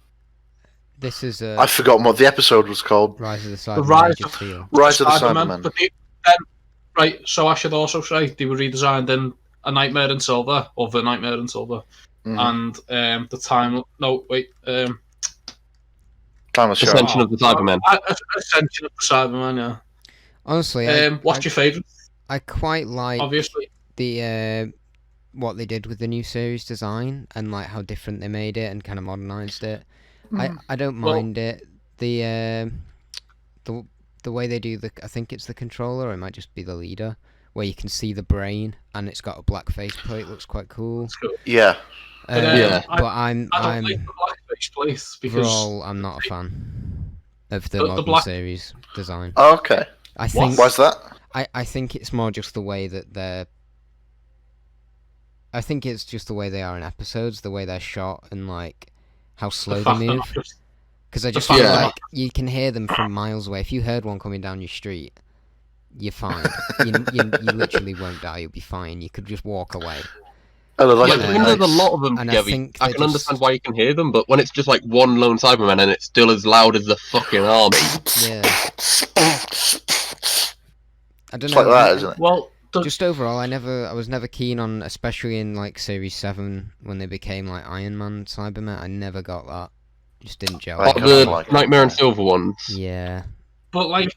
This is I've forgotten what the episode was called. Rise of the Cybermen. Rise of the Cybermen. Right, so I should also say they were redesigned in A Nightmare in Silver, or The Nightmare in Silver, and the time... No, wait. Timeless Ascension of the Cybermen. Ascension of the Cybermen, yeah. Honestly, what's your favourite? I quite like obviously the what they did with the new series design and like how different they made it and kind of modernized it. I don't mind it. The way they do the, I think it's the controller, or it might just be the leader, where you can see the brain and it's got a black faceplate. Looks quite cool. Yeah. But I don't like the black faceplate because overall I'm not a fan of the modern series design. Oh, okay. I think why's that? I think it's more just the way that they're. I think it's just the way they are in episodes, the way they're shot, and like how slow they move. Because I just feel like you can hear them from miles away. If you heard one coming down your street, you're fine. you literally won't die. You'll be fine. You could just walk away. When there's a lot of them together, I can understand why you can hear them, but when it's just like one lone Cyberman and it's still as loud as the fucking army. Yeah. I don't It's know. like that, isn't it? Well, just overall, I was never keen on, especially in like Series 7 when they became like Iron Man Cybermen. I never got that. Just didn't gel. The Nightmare and Silver ones. Yeah. But like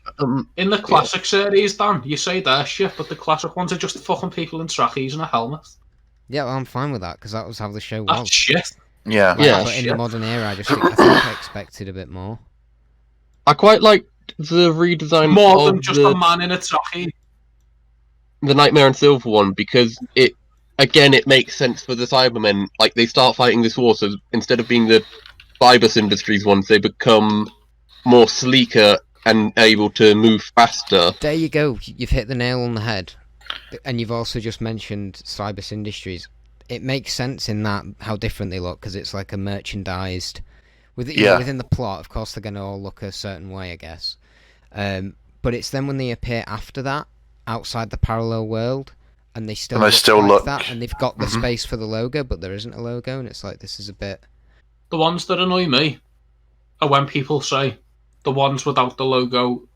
in the classic series, Dan, you say they're shit, but the classic ones are just fucking people in trackies and a helmet. Yeah, well, I'm fine with that because that was how the show That's was. shit. Yeah. Yeah. But in the modern era, I think I expected a bit more. I quite like the redesign More of than just a man in a jockey. the Nightmare and Silver one, because it makes sense for the Cybermen. Like, they start fighting this war, so instead of being the Cybus Industries ones, they become more sleeker and able to move faster. There you go. You've hit the nail on the head. And you've also just mentioned Cybus Industries. It makes sense in that how different they look, because it's like a merchandised... within the plot, of course, they're going to all look a certain way, I guess. But it's then when they appear after that, outside the parallel world, and they still look that, and they've got the space for the logo, but there isn't a logo, and it's like, this is a bit... The ones that annoy me are when people say the ones without the logo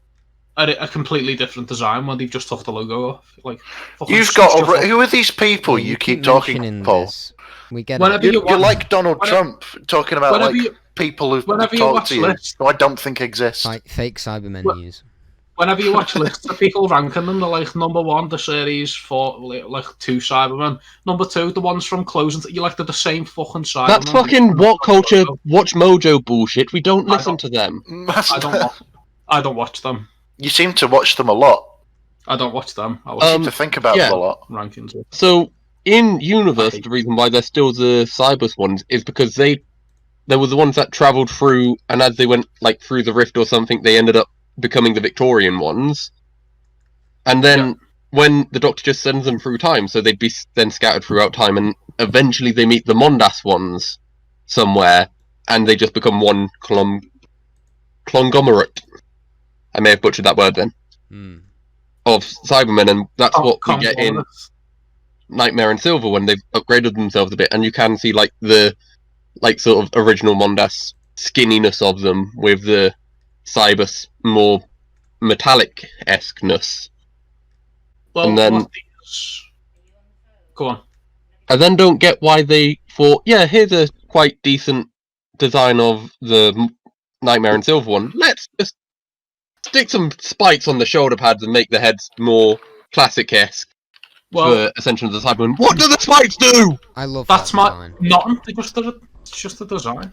are a completely different design when they've just took the logo off. Like, You've got who are these people you keep talking mentioning Paul? this. We get Whenever it. You're like Donald Trump talking about like people who talk to you who I don't think exist. Fake Cybermen use. Whenever you watch lists of people ranking them, they're like number 1, the series for like 2 Cybermen. Number 2, the ones from Closing. You like they're the same fucking Cybermen. That's fucking What Culture, Watch Mojo bullshit. We don't listen to them. I don't watch them. You seem to watch them a lot. I don't watch them. I seem to think about them a lot. Rankings. So in universe, the reason why they're still the Cybus ones is because there were the ones that travelled through, and as they went like through the rift or something, they ended up becoming the Victorian ones. And then when the Doctor just sends them through time, so they'd be then scattered throughout time, and eventually they meet the Mondas ones somewhere, and they just become one conglomerate. I may have butchered that word then. Of Cybermen, and that's what we get in Nightmare and Silver when they've upgraded themselves a bit, and you can see like the sort of original Mondas skinniness of them with the Cybus more metallic-esqueness. Well, and then go on. I then don't get why they thought, here's a quite decent design of the Nightmare and Silver one. Let's just stick some spikes on the shoulder pads and make the heads more classic-esque for Ascension of the Cybermen. What do the spikes do? I love that's that design. Nothing. It's just a design.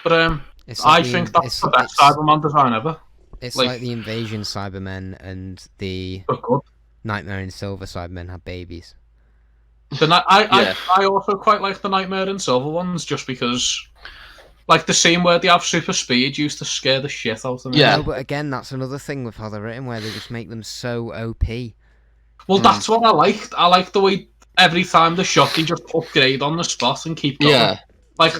But I think that's the best Cyberman design ever. It's like the Invasion Cybermen and the Nightmare in Silver Cybermen have babies. I also quite like the Nightmare in Silver ones, just because, like, the scene where they have super speed used to scare the shit out of me. Yeah, no, but again, that's another thing with how they're written, where they just make them so OP. Well, that's what I liked. I like the way every time the shot, they just upgrade on the spot and keep going. Yeah. Like,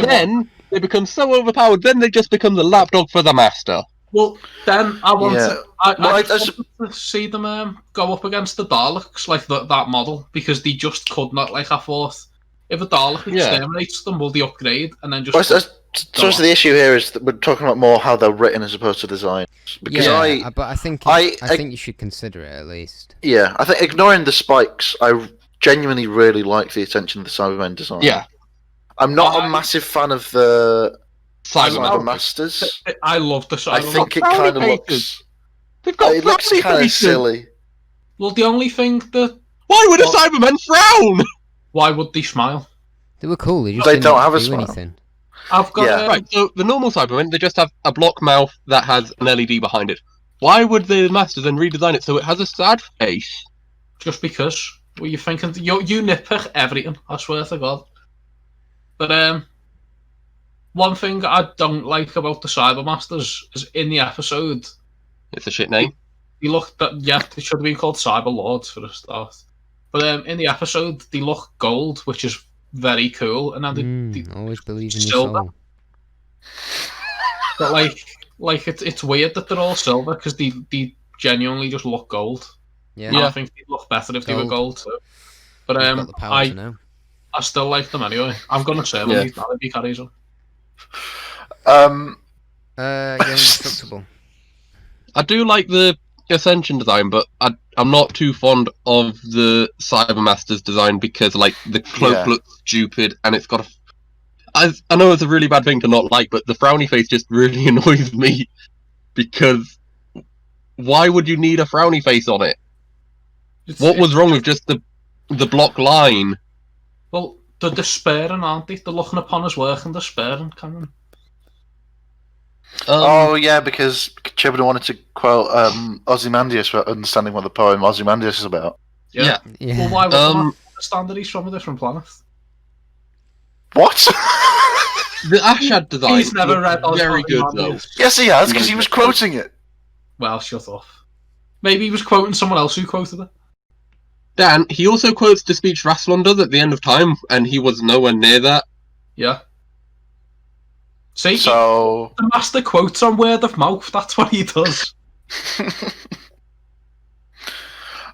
then they become so overpowered, then they just become the lapdog for the Master. Well, then I want to see them go up against the Daleks, like that model, because they just could not. Like, I thought, if a Dalek exterminates them, will they upgrade and then just? So the issue here is that we're talking about more how they're written as opposed to design. Because but I think you should consider it at least. Yeah, I think ignoring the spikes, I genuinely really like the attention of the Cybermen design. Yeah, I'm not a massive fan of the Cyber Masters. I love the Cyber. I think it kind of looks. It looks kind of silly. Well, the only thing that why would a Cyberman frown? Why would they smile? They were cool. They don't have a smile. Anything. I've got right. So the normal Cybermen, they just have a block mouth that has an LED behind it. Why would the Master then redesign it so it has a sad face? Just because. Were you thinking? You nitpick everything. I swear to God. But one thing I don't like about the Cybermasters is in the episode. It's a shit name. They look they should have been called Cyber Lords for a start. But in the episode, they look gold, which is very cool. And then they always believe in silver. your soul. But like it's weird that they're all silver because they genuinely just look gold. Yeah. I think they'd look better if they were gold too. But I still like them anyway. I'm gonna say them. He's not if he carries them. You're indestructible. I do like the Ascension design, but I'm not too fond of the Cybermaster's design because, like, the cloak looks stupid and it's got I know it's a really bad thing to not like, but the frowny face just really annoys me because why would you need a frowny face on it? What was wrong with just the block line? They're despairing, aren't they? They're looking upon his work and despairing, Cameron. Oh yeah, because Chibnall wanted to quote Ozymandias for understanding what the poem Ozymandias is about. Yeah. Yeah. Well, why would they not understand that he's from a different planet? What? The Ashad design He's never read was very good, though. Ozymandias. Yes, he has, because he was quoting it. Well, shut up. Maybe he was quoting someone else who quoted it. Dan, he also quotes the speech Rassilon does at the end of time, and he was nowhere near that. Yeah. See, So the master quotes on word of mouth. That's what he does.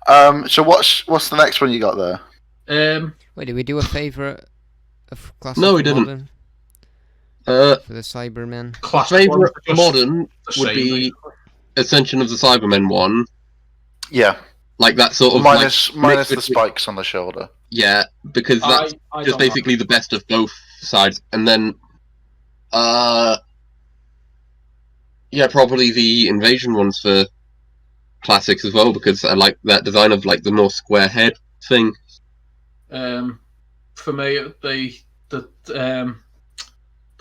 so what's the next one you got there? Wait, did we do a favourite of classic? No, we didn't. Modern For the Cybermen. Classic Favourite ones are just modern the would same, be basically. Ascension of the Cybermen one. Yeah, Like that sort of minus mix the between- spikes on the shoulder. Yeah, because that's I just don't basically the best of both sides. And then, yeah, probably the Invasion ones for classics as well, because I like that design of like the North Square head thing. For me, the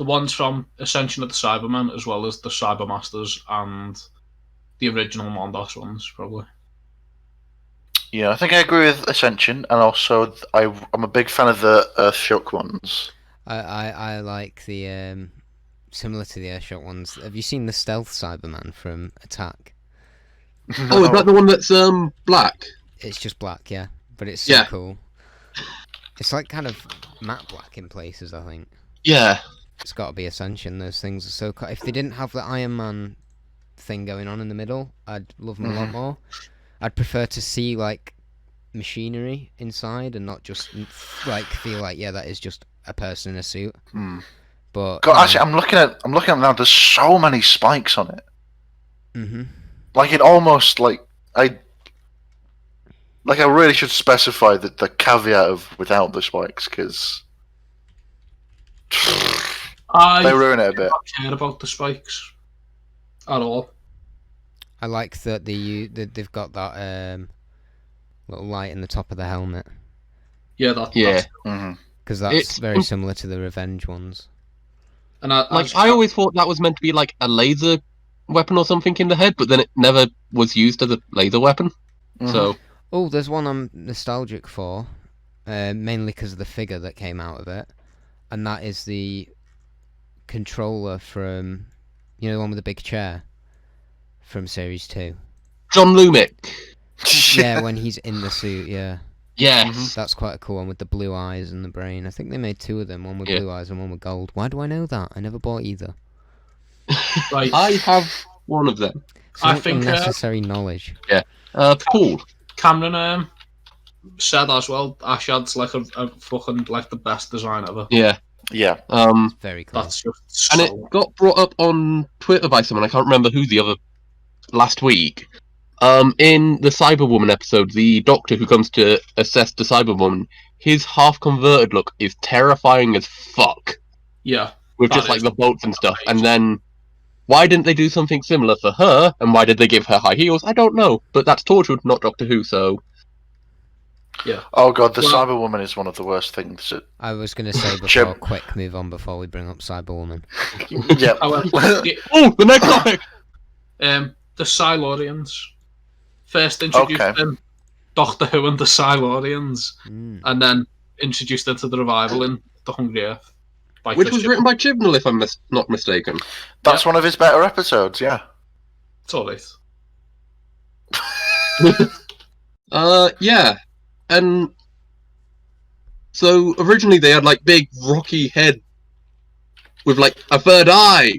ones from Ascension of the Cybermen, as well as the Cybermasters and the original Mondos ones, probably. Yeah, I think I agree with Ascension, and also I'm a big fan of the Earthshock ones. I like the similar to the Airshot ones. Have you seen the Stealth Cyberman from Attack? Oh, is that the one that's black? It's just black, yeah, but it's so Yeah. cool. It's like kind of matte black in places, I think. Yeah. It's got to be Ascension. Those things are so cool. If they didn't have the Iron Man thing going on in the middle, I'd love them a lot more. I'd prefer to see like machinery inside and not just like feel like that is just a person in a suit. But God, actually, I'm looking at it now. There's so many spikes on it. Like it almost like I really should specify the caveat of without the spikes, because they ruin it a bit. I don't care about the spikes at all. I like that they've got that little light in the top of the helmet. Yeah, Yeah. Because that's very similar to the Revenge ones. And I always thought that was meant to be like a laser weapon or something in the head, but then it never was used as a laser weapon. So Oh, there's one I'm nostalgic for, mainly because of the figure that came out of it, and that is the controller from, the one with the big chair from Series 2. John Lumick. Yeah, when he's in the suit, yeah. Yes. That's quite a cool one with the blue eyes and the brain. I think they made two of them, one with blue eyes and one with gold. Why do I know that? I never bought either. Right. I have one of them. So I much think unnecessary knowledge. Yeah. Paul. Cameron said as well, Ashad's like a fucking like the best design ever. Yeah. Yeah. Very cool. That's just And so... it got brought up on Twitter by someone, I can't remember who the other last week. In the Cyberwoman episode, the doctor who comes to assess the Cyberwoman, his half-converted look is terrifying as fuck. Yeah. With That just like is the bolts and stuff. amazing. And then, why didn't they do something similar for her? And why did they give her high heels? I don't know. But that's Torchwood, not Doctor Who, so... Yeah. Oh god, the Well- Cyberwoman is one of the worst things. I was going to say before, Chip. quick move on before we bring up Cyberwoman. Yeah. However, Oh, the next topic! the Silurians first introduced Okay. them, Doctor Who and the Silurians, and then introduced into the revival in The Hungry Earth. By Which Chris was written by Chibnall, if I'm not mistaken. That's one of his better episodes, yeah. It's alright. Yeah. And so originally they had like big rocky head with like a third eye.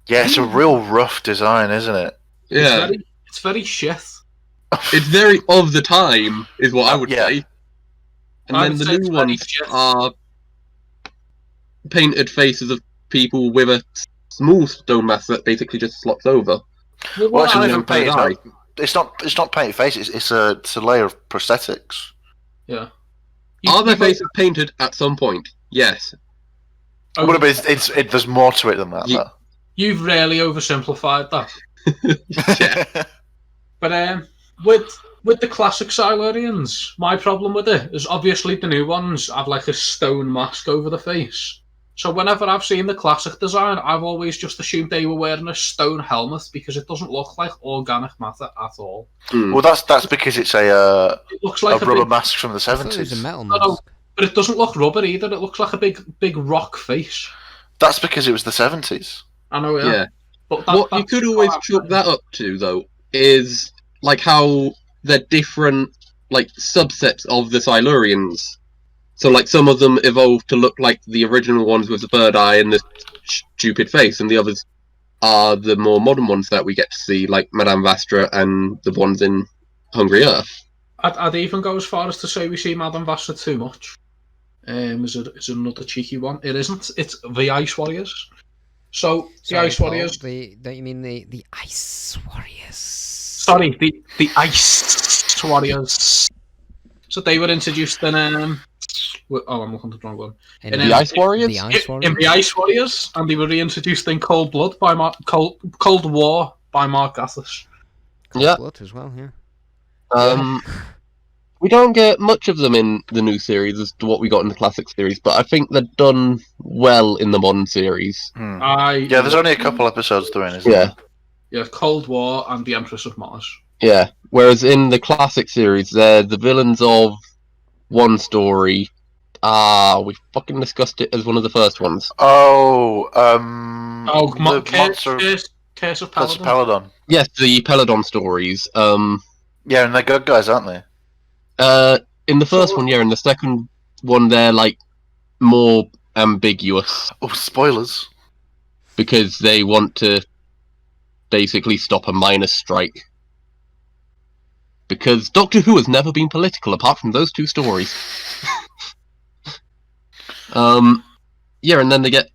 Yeah, it's a real rough design, isn't it? Yeah. It's very shit. It's very of the time, is what I would Yeah. say. And I then would the say it's new very ones shit. are painted faces of people with a small stone mask that basically just slots over. Well, it's not and even then third painted. eye. It's not painted face. It's a layer of prosthetics. Yeah. Are their faces painted at some point? Yes. Oh, But there's more to it than that. Ye- You've really oversimplified that. Yeah. But with with the classic Silurians, my problem with it is obviously the new ones have like a stone mask over the face. So whenever I've seen the classic design, I've always just assumed they were wearing a stone helmet because it doesn't look like organic matter at all. Well, that's because it's a It looks like rubber big, mask from the I thought it was a 70s. metal No, mask. but it doesn't look rubber either. It looks like a big rock face. That's because it was the 70s. I know, Yeah. But What you could always chalk that up to, though, is like how they're different, like subsets of the Silurians. So, like, some of them evolved to look like the original ones with the bird eye and the stupid face, and the others are the more modern ones that we get to see, like Madame Vastra and the ones in Hungry Earth. I'd even go as far as to say we see Madame Vastra too much. Is it another cheeky one? It isn't. It's the Ice Warriors. So the Sorry, Ice Paul, Warriors. don't you mean the Ice Warriors? Sorry, the Ice Warriors. So they were introduced in I'm looking at the wrong one. In The Ice Warriors? The Ice Warriors? In the Ice Warriors, and they were reintroduced in Cold Blood by Cold War by Mark Gatiss. Yeah. Blood as well, yeah. We don't get much of them in the new series as to what we got in the classic series, but I think they're done well in the modern series. Yeah, there's only a couple episodes they're in, isn't Yeah. there? Yeah, Cold War and the Empress of Mars. Yeah. Whereas in the classic series, they're the villains of one story. We fucking discussed it as one of the first ones. Curse of That's Paladin. Paladon. Yes, the Peladon stories. Yeah, and they're good guys, aren't they? In the first one, yeah. In the second one, they're like more ambiguous Oh, spoilers. because they want to basically stop a miners' strike. Because Doctor Who has never been political apart from those two stories. Yeah, and then they get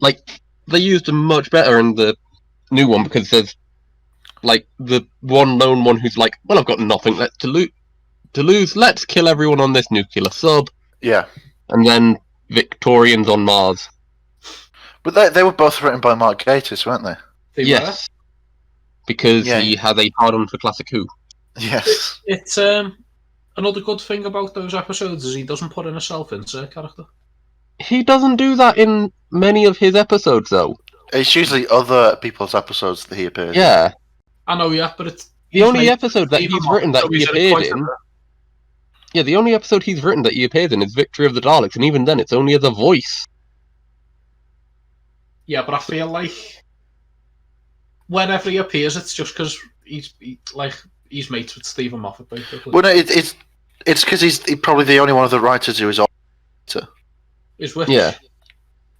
like they used them much better in the new one because there's like the one lone one who's like, well, I've got nothing left to lose. Let's kill everyone on this nuclear sub, Yeah. and then Victorians on Mars. But they were both written by Mark Gatiss, weren't they? They were. Yes, because Yeah. he had a hard-on for Classic Who. Yes. It's another good thing about those episodes is he doesn't put in a self-insert character. He doesn't do that in many of his episodes, though. It's usually other people's episodes that he appears in. Yeah, I know, yeah, but it's the only made episode that Stephen he's written that so he he's appeared quite in. a- Yeah, the only episode he's written that he appears in is Victory of the Daleks, and even then, it's only as a voice. Yeah, but I feel like whenever he appears, it's just because he's mates with Stephen Moffat, basically. Well, no, it's because he's probably the only one of the writers who is also. Is which? Yeah.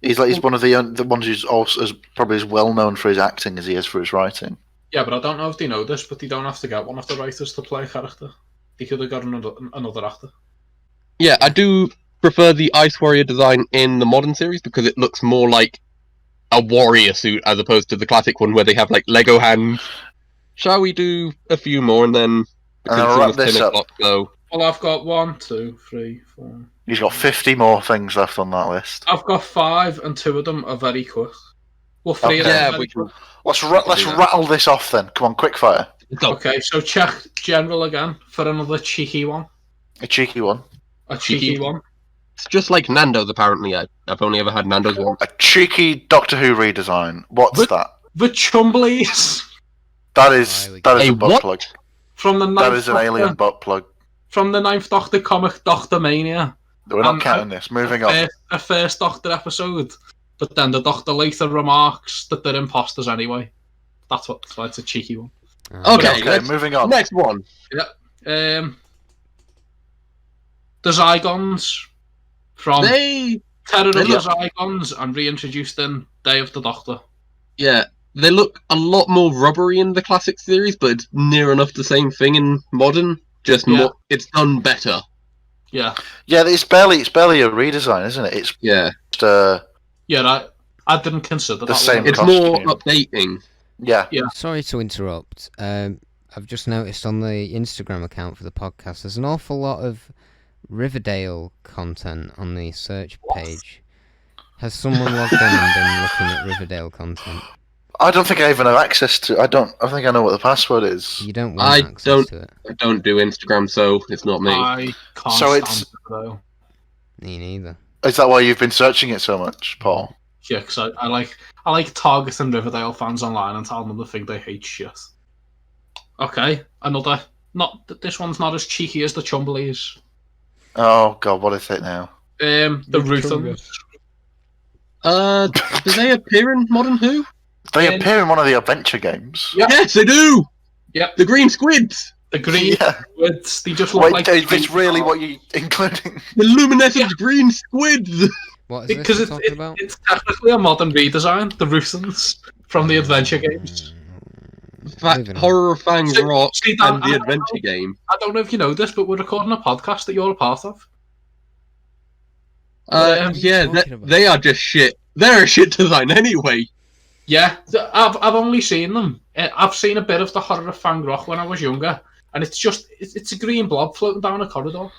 He's one of the ones who's also probably as well known for his acting as he is for his writing. Yeah, but I don't know if they know this, but they don't have to get one of the writers to play a character. They could have got another actor. Yeah, I do prefer the Ice Warrior design in the modern series because it looks more like a warrior suit as opposed to the classic one where they have like Lego hands. Shall we do a few more and then And I'll wrap it's this 10 up. o'clock, so Well, I've got 1, 2, 3, 4. He's got 50 more things left on that list. I've got 5, and 2 of them are very quick. Well, 3 of them yeah, are very we can. quick. Let's Yeah. rattle this off then. Come on, quick fire. Go. Okay, so check General again for another cheeky one. A cheeky one. A cheeky Cheeky. one. It's just like Nando's, apparently. I've only ever had Nando's once. A cheeky Doctor Who redesign. What's But- that? The Chumblies That is Right, A a butt what? plug. from the That ninth is an Doctor, alien butt plug. from the 9th Doctor comic Doctor Mania. We're not Um, counting this. Moving on. A first Doctor episode, but then the Doctor later remarks that they're imposters anyway. That's why it's a cheeky one. Okay, Okay, let's- moving on. Next one. The Zygons from They Terror of they the look- Zygons and reintroduced in Day of the Doctor. they look a lot more rubbery in the classic series, but it's near enough the same thing in modern. Just Yeah. more, it's done better. Yeah, Yeah, it's barely a redesign, isn't it? It's Yeah, just yeah. I didn't consider that same one. it's costume. more updating. yeah. Sorry to interrupt. I've just noticed on the Instagram account for the podcast, there's an awful lot of Riverdale content on the search page. Has someone logged in and been looking at Riverdale content? I don't think I even have access to. I think I know what the password is. You don't want access to it. I don't do Instagram, so it's not me. I can't So stand it's- it, though. Me neither. Is that why you've been searching it so much, Paul? Yeah, because I like targeting Riverdale fans online and telling them to think they hate shit. Okay, another. This one's not as cheeky as the Chumbleys. Oh God, what is it now? The Ruthens. Do they appear in Modern Who? They appear in one of the adventure games. Yeah. Yes, they do! Yep. The green squids! The green Yeah. squids, they just look Wait, like... is this really what you including? The luminescent green squids! What is Because this you're talking about? it's technically a modern redesign, the Ruthens, from the adventure games. Moving on. Horror of Fangs See- Rock see that- and the adventure game. I don't know if you know this, but we're recording a podcast that you're a part of. What are you Yeah, talking about? they are just shit. They're a shit design anyway. Yeah, I've only seen them. I've seen a bit of the Horror of Fang Rock when I was younger, and it's a green blob floating down a corridor.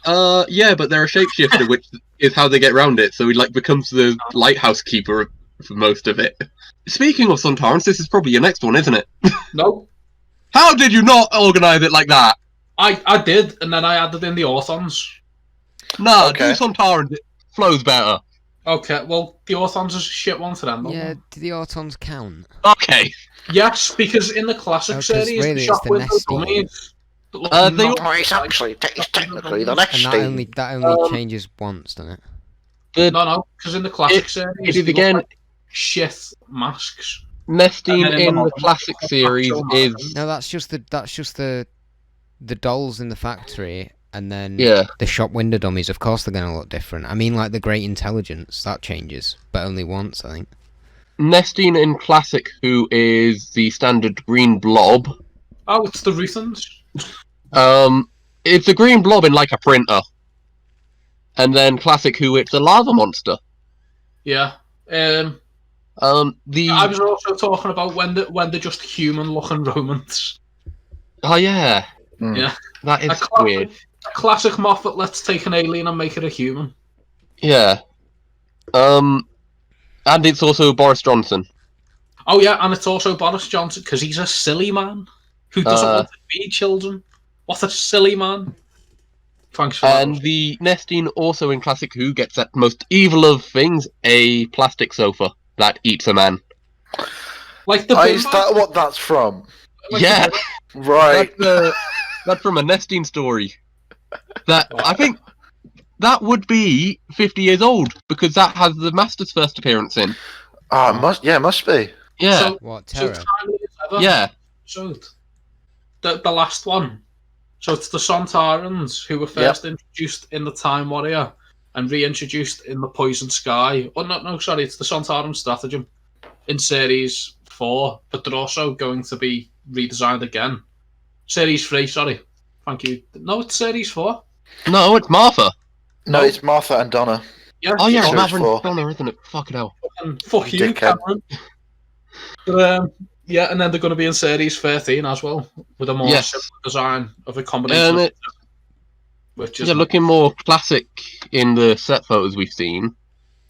Yeah, but they're a shapeshifter, which is how they get around it, so he becomes the lighthouse keeper for most of it. Speaking of Suntarans, this is probably your next one, isn't it? No, How did you not organise it like that? I did, and then I added in the Orthons. Nah, Okay. do Suntarans, it flows better. Okay, well, the Orthons is a shit one to them. though. Yeah, do the Autons count? Okay. Yes, because in the classic Oh, 'cause series, really the it's shop the window nesting. dummies. that look They not all- It's actually technically the next And that only changes once, doesn't it? No, because in the classic series, It is they look again like shit masks. Nestine And then in the modern, classic it's series actual is masks. No, that's just the dolls in the factory, and then yeah. the shop window dummies. Of course, they're gonna look different. I mean, like the Great Intelligence, that changes, but only once, I think. Nestine in classic, who is the standard green blob. Oh, it's the Ruthens. It's a green blob in like a printer. And then classic, who it's a lava monster. Yeah. The I was also talking about when they're just human-looking Romans. oh yeah, Mm. Yeah. that is A classic, weird. a classic Moffat. Let's take an alien and make it a human. Yeah. And it's also Boris Johnson. Oh yeah, and it's also Boris Johnson because he's a silly man who doesn't want to feed children. What a silly man! Thanks for And that. the Nestine also in classic, who gets that most evil of things, a plastic sofa that eats a man. Like the Is that what that's from? like Yeah. the- Right. That's from a Nestine story. That I think that would be 50 years old because that has the Master's first appearance in. Must be. Yeah, So, What so terror? timely as ever. yeah, So the last one. So it's the Sontarans who were first introduced in the Time Warrior and reintroduced in the Poison Sky. Oh no, sorry, it's the Sontaran Stratagem in Series 4, but they're also going to be redesigned again. Series 3, sorry. Thank you. No, it's Series 4. no, it's Martha. No, it's Martha and Donna. Yeah. Oh yeah, it's Series Martha 4. and Donna, isn't it? Fucking hell. And fuck you, Dickhead. Cameron. But, yeah, and then they're going to be in Series 13 as well, with a more Yes. simple design of a combination And of it, which is yeah, looking more classic in the set photos we've seen.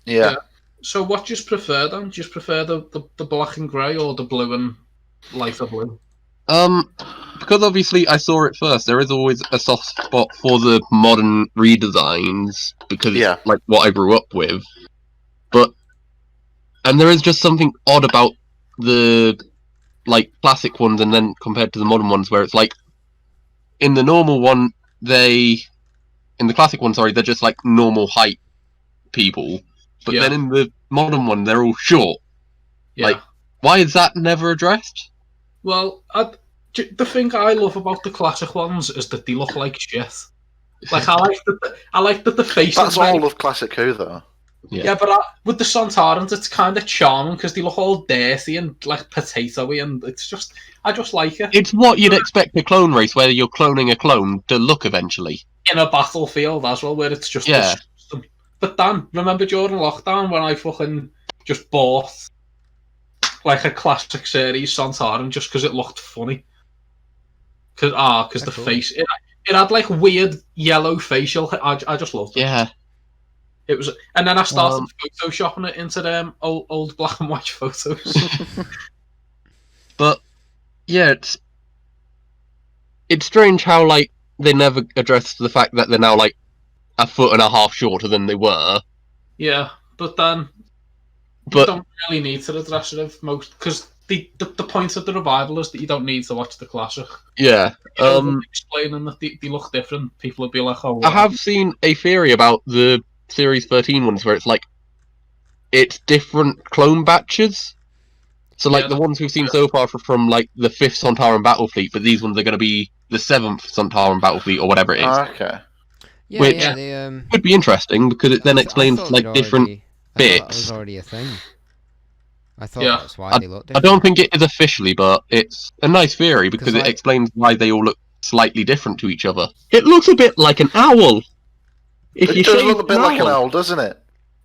Yeah. So what do you prefer then? Do you prefer the black and grey or the blue and lighter blue? Because obviously I saw it first, there is always a soft spot for the modern redesigns because Yeah. it's like what I grew up with. And there is just something odd about the like classic ones and then compared to the modern ones where it's like in the normal one in the classic one, sorry, they're just like normal height people. But Yeah. then in the modern one they're all short. Yeah. Like, why is that never addressed? Well, the thing I love about the classic ones is that they look like shit. Like I like that the face That's is like, all of Classic Who, though. yeah, but with the Sontarans, it's kind of charming because they look all dirty and like potatoey, and I just like it. It's what you'd expect a clone race where you're cloning a clone to look eventually. In a battlefield as well, where it's just Yeah. disgusting. But Dan, remember during lockdown when I fucking just bought like a classic series Sontaran just because it looked funny? Because the Cool. face it had like weird yellow facial. I just loved it. Yeah. It was, and then I started photoshopping it into them old black and white photos. yeah, it's strange how like they never addressed the fact that they're now like a foot and a half shorter than they were. Yeah, but then you But don't really need to address it if most because the point of the revival is that you don't need to watch the classic. yeah, Explaining that they look different, people would be like, "Oh." I have seen a theory about the Series 13 ones where it's like it's different clone batches. So like Yeah, the ones we've seen so far are from like the 5th Sontaran Battlefleet, but these ones are going to be the 7th Sontaran Battlefleet or whatever it is. Okay. Yeah, Which- yeah, they Could be interesting because it then I explains thought like they'd different already- I thought that bits. was already a thing. I thought Yeah. that's why they looked I different. don't think it is officially, but it's a nice theory because 'Cause, it like- explains why they all look slightly different to each other. It looks a bit like an owl. If you It does shave look a bit an like an owl- owl, doesn't it?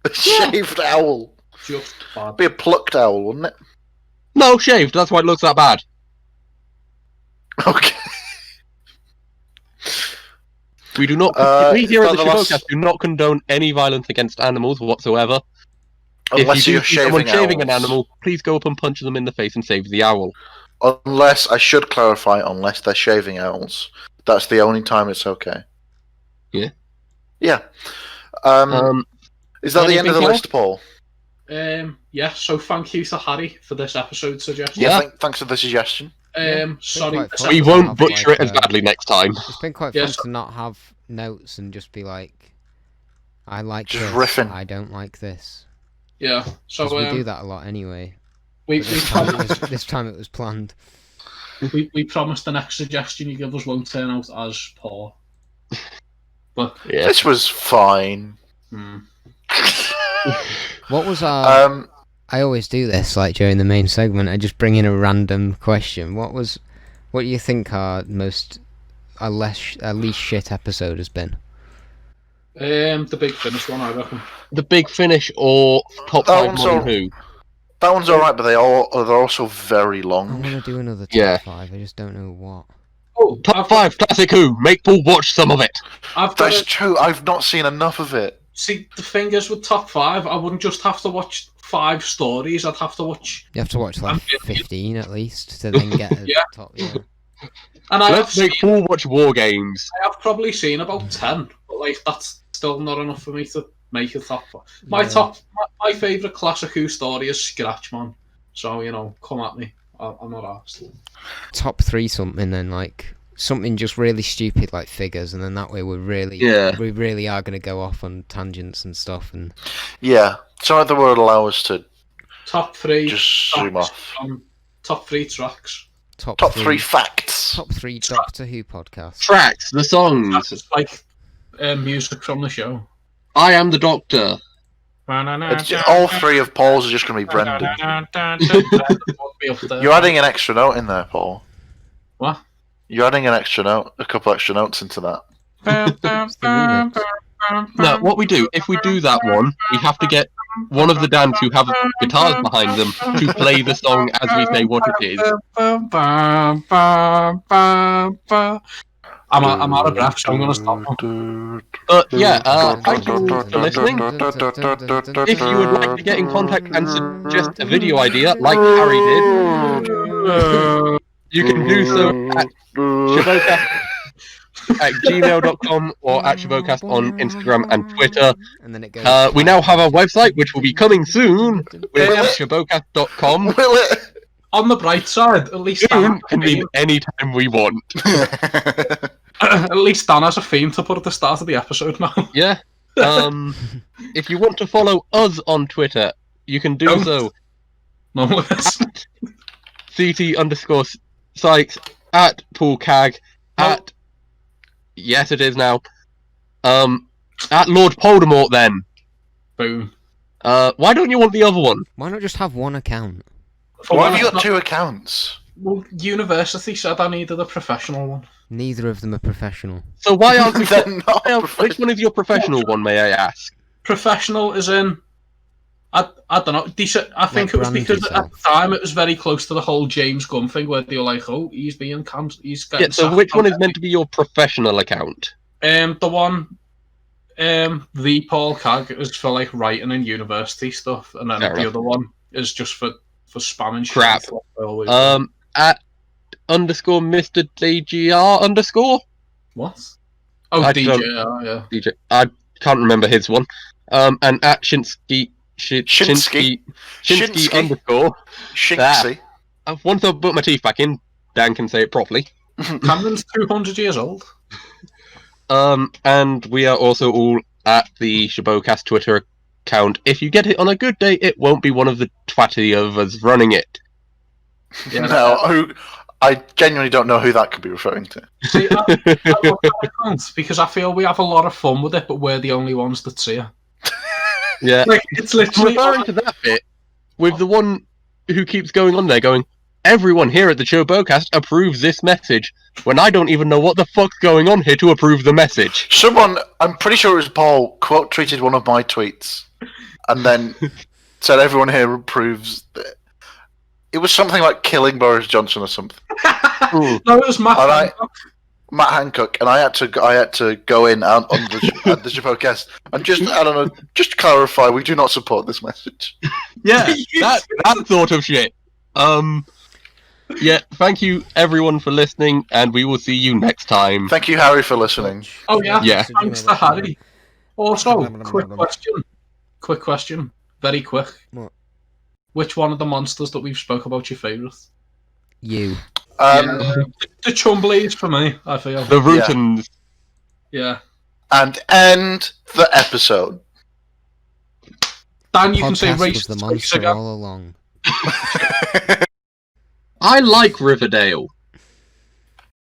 A shaved owl. just bad. Be a plucked owl, wouldn't it? No, shaved. That's why it looks that bad. Okay. We do not. We here at the Shobocast do not condone any violence against animals whatsoever. Unless if you you're do see someone shaving shaving an owls. animal, please go up and punch them in the face and save the owl. Unless, I should clarify, unless they're shaving owls. That's the only time it's okay. Yeah. Yeah. Is that the end of the anything list, Paul? Yeah. So thank you to Harry for this episode suggestion. Yeah. Thanks for the suggestion. Sorry. quite fun. We Have, won't like, butcher it as badly next time. It's been quite Yes. fun to not have notes and just be like, I like Just this, riffing. I don't like this. Yeah. So 'Cause we do that a lot anyway. we But this time, promised, this time it was planned. we promised the next suggestion you give us won't turn out as poor. But Yeah. This was fine. What was our... Um, I always do this, like, during the main segment. I just bring in a random question. What do you think our least shit episode has been? the Big Finish one, I reckon. The Big Finish or top That 5 one's Modern all- Who? that one's alright, but they're also very I long. want to do another top Yeah. 5. I just don't know what. Oh, Top 5 Classic Who. Make Paul watch some of it. I've got That's to true. I've not seen enough of it. see the thing is with top 5. I wouldn't just have to watch 5 stories. I'd have to watch. You have to watch like 15 at least to then get a Yeah. top. Yeah. And I have Let's make Paul watch War Games. I have probably seen about 10, but like that's still not enough for me to make a top 5. My favourite Classic Who story is Scratchman. So come at me. I'm not asked. Top 3 something then, like something just really stupid like figures, and then that way we really are going to go off on tangents and stuff. And Yeah. Something that would allow us to Top 3. just zoom off. Top 3 tracks. top 3 facts. Top 3 Doctor Who podcasts. Tracks, the songs. That's like music from the show. I Am the Doctor. All 3 of Paul's are just going to be Brendan. Won't be up there. You're adding an extra note in there, Paul. What? You're adding a couple extra notes into that. It's the remix. Now, what we do, if we do that one, we have to get one of the Dans who have guitars behind them to play the song as we say what it is. I'm out of breath, so I'm gonna stop now. But yeah, thank you for listening. If you would like to get in contact and suggest a video idea, like Harry did, you can do so at Shobocast@gmail.com or at Shobocast on Instagram and Twitter. And then it goes. We now have a website which will be coming soon with Shobocast.com. Will it? On the bright side, at least Soon can mean any time we want. at least Dan has a theme to put at the start of the episode now. Yeah. If you want to follow us on Twitter, you can do Don't. so No less. CT_Sykes, at PaulCag, at yes it is now. At Lord Voldemort then. Boom. Why don't you want the other one? Why not just have one account? Why have you got 2 accounts? Well, university said I needed a professional one. Neither of them are professional. So why aren't we They're not which one is your professional one, may I ask? Professional is in. I don't know. I think Like it was brand because at yourself. the time it was very close to the whole James Gunn thing where they were like, "Oh, he's being cancelled. He's getting." Yeah, so sacked." which one is meant to be your professional account? The one, the Paul Cag is for like writing and university stuff, and then Fair the enough. other one is just for spamming Crap. shit. like I always do. At underscore Mr. DGR underscore. What? Oh, I DJ, don't- yeah. DJ. I can't remember his one. And at Shinsky underscore. Shinksy. Once I've put my teeth back in, Dan can say it properly. Cameron's 200 years old. And we are also all at the Shobocast Twitter account. If you get it on a good day, it won't be one of the twatty of us running it. Yeah, No, I genuinely don't know who that could be referring to. See, I love that account because I feel we have a lot of fun with it, but we're the only ones that see it. Yeah. Like, it's I'm literally... referring to that bit with the one who keeps going on there going, everyone here at the Shobocast approves this message, when I don't even know what the fuck's going on here to approve the message. Someone, I'm pretty sure it was Paul, quote tweeted one of my tweets, and then said everyone here approves. It was something like killing Boris Johnson or something. No, it was Matt Hancock. Matt Hancock, and I had to go in on the at the Shobocast and just just clarify, we do not support this message. Yeah, that sort of shit. Yeah, thank you everyone for listening, and we will see you next time. Thank you, Harry, for listening. Oh yeah, Yeah. thanks to Harry. Also, quick question, very quick. What? Which one of the monsters that we've spoke about your favourite? You. The Chumbleys for me, I feel. The Rootons. Yeah. And end the episode. Dan, you can say Podcast was racist the things monster again. all along. I like Riverdale.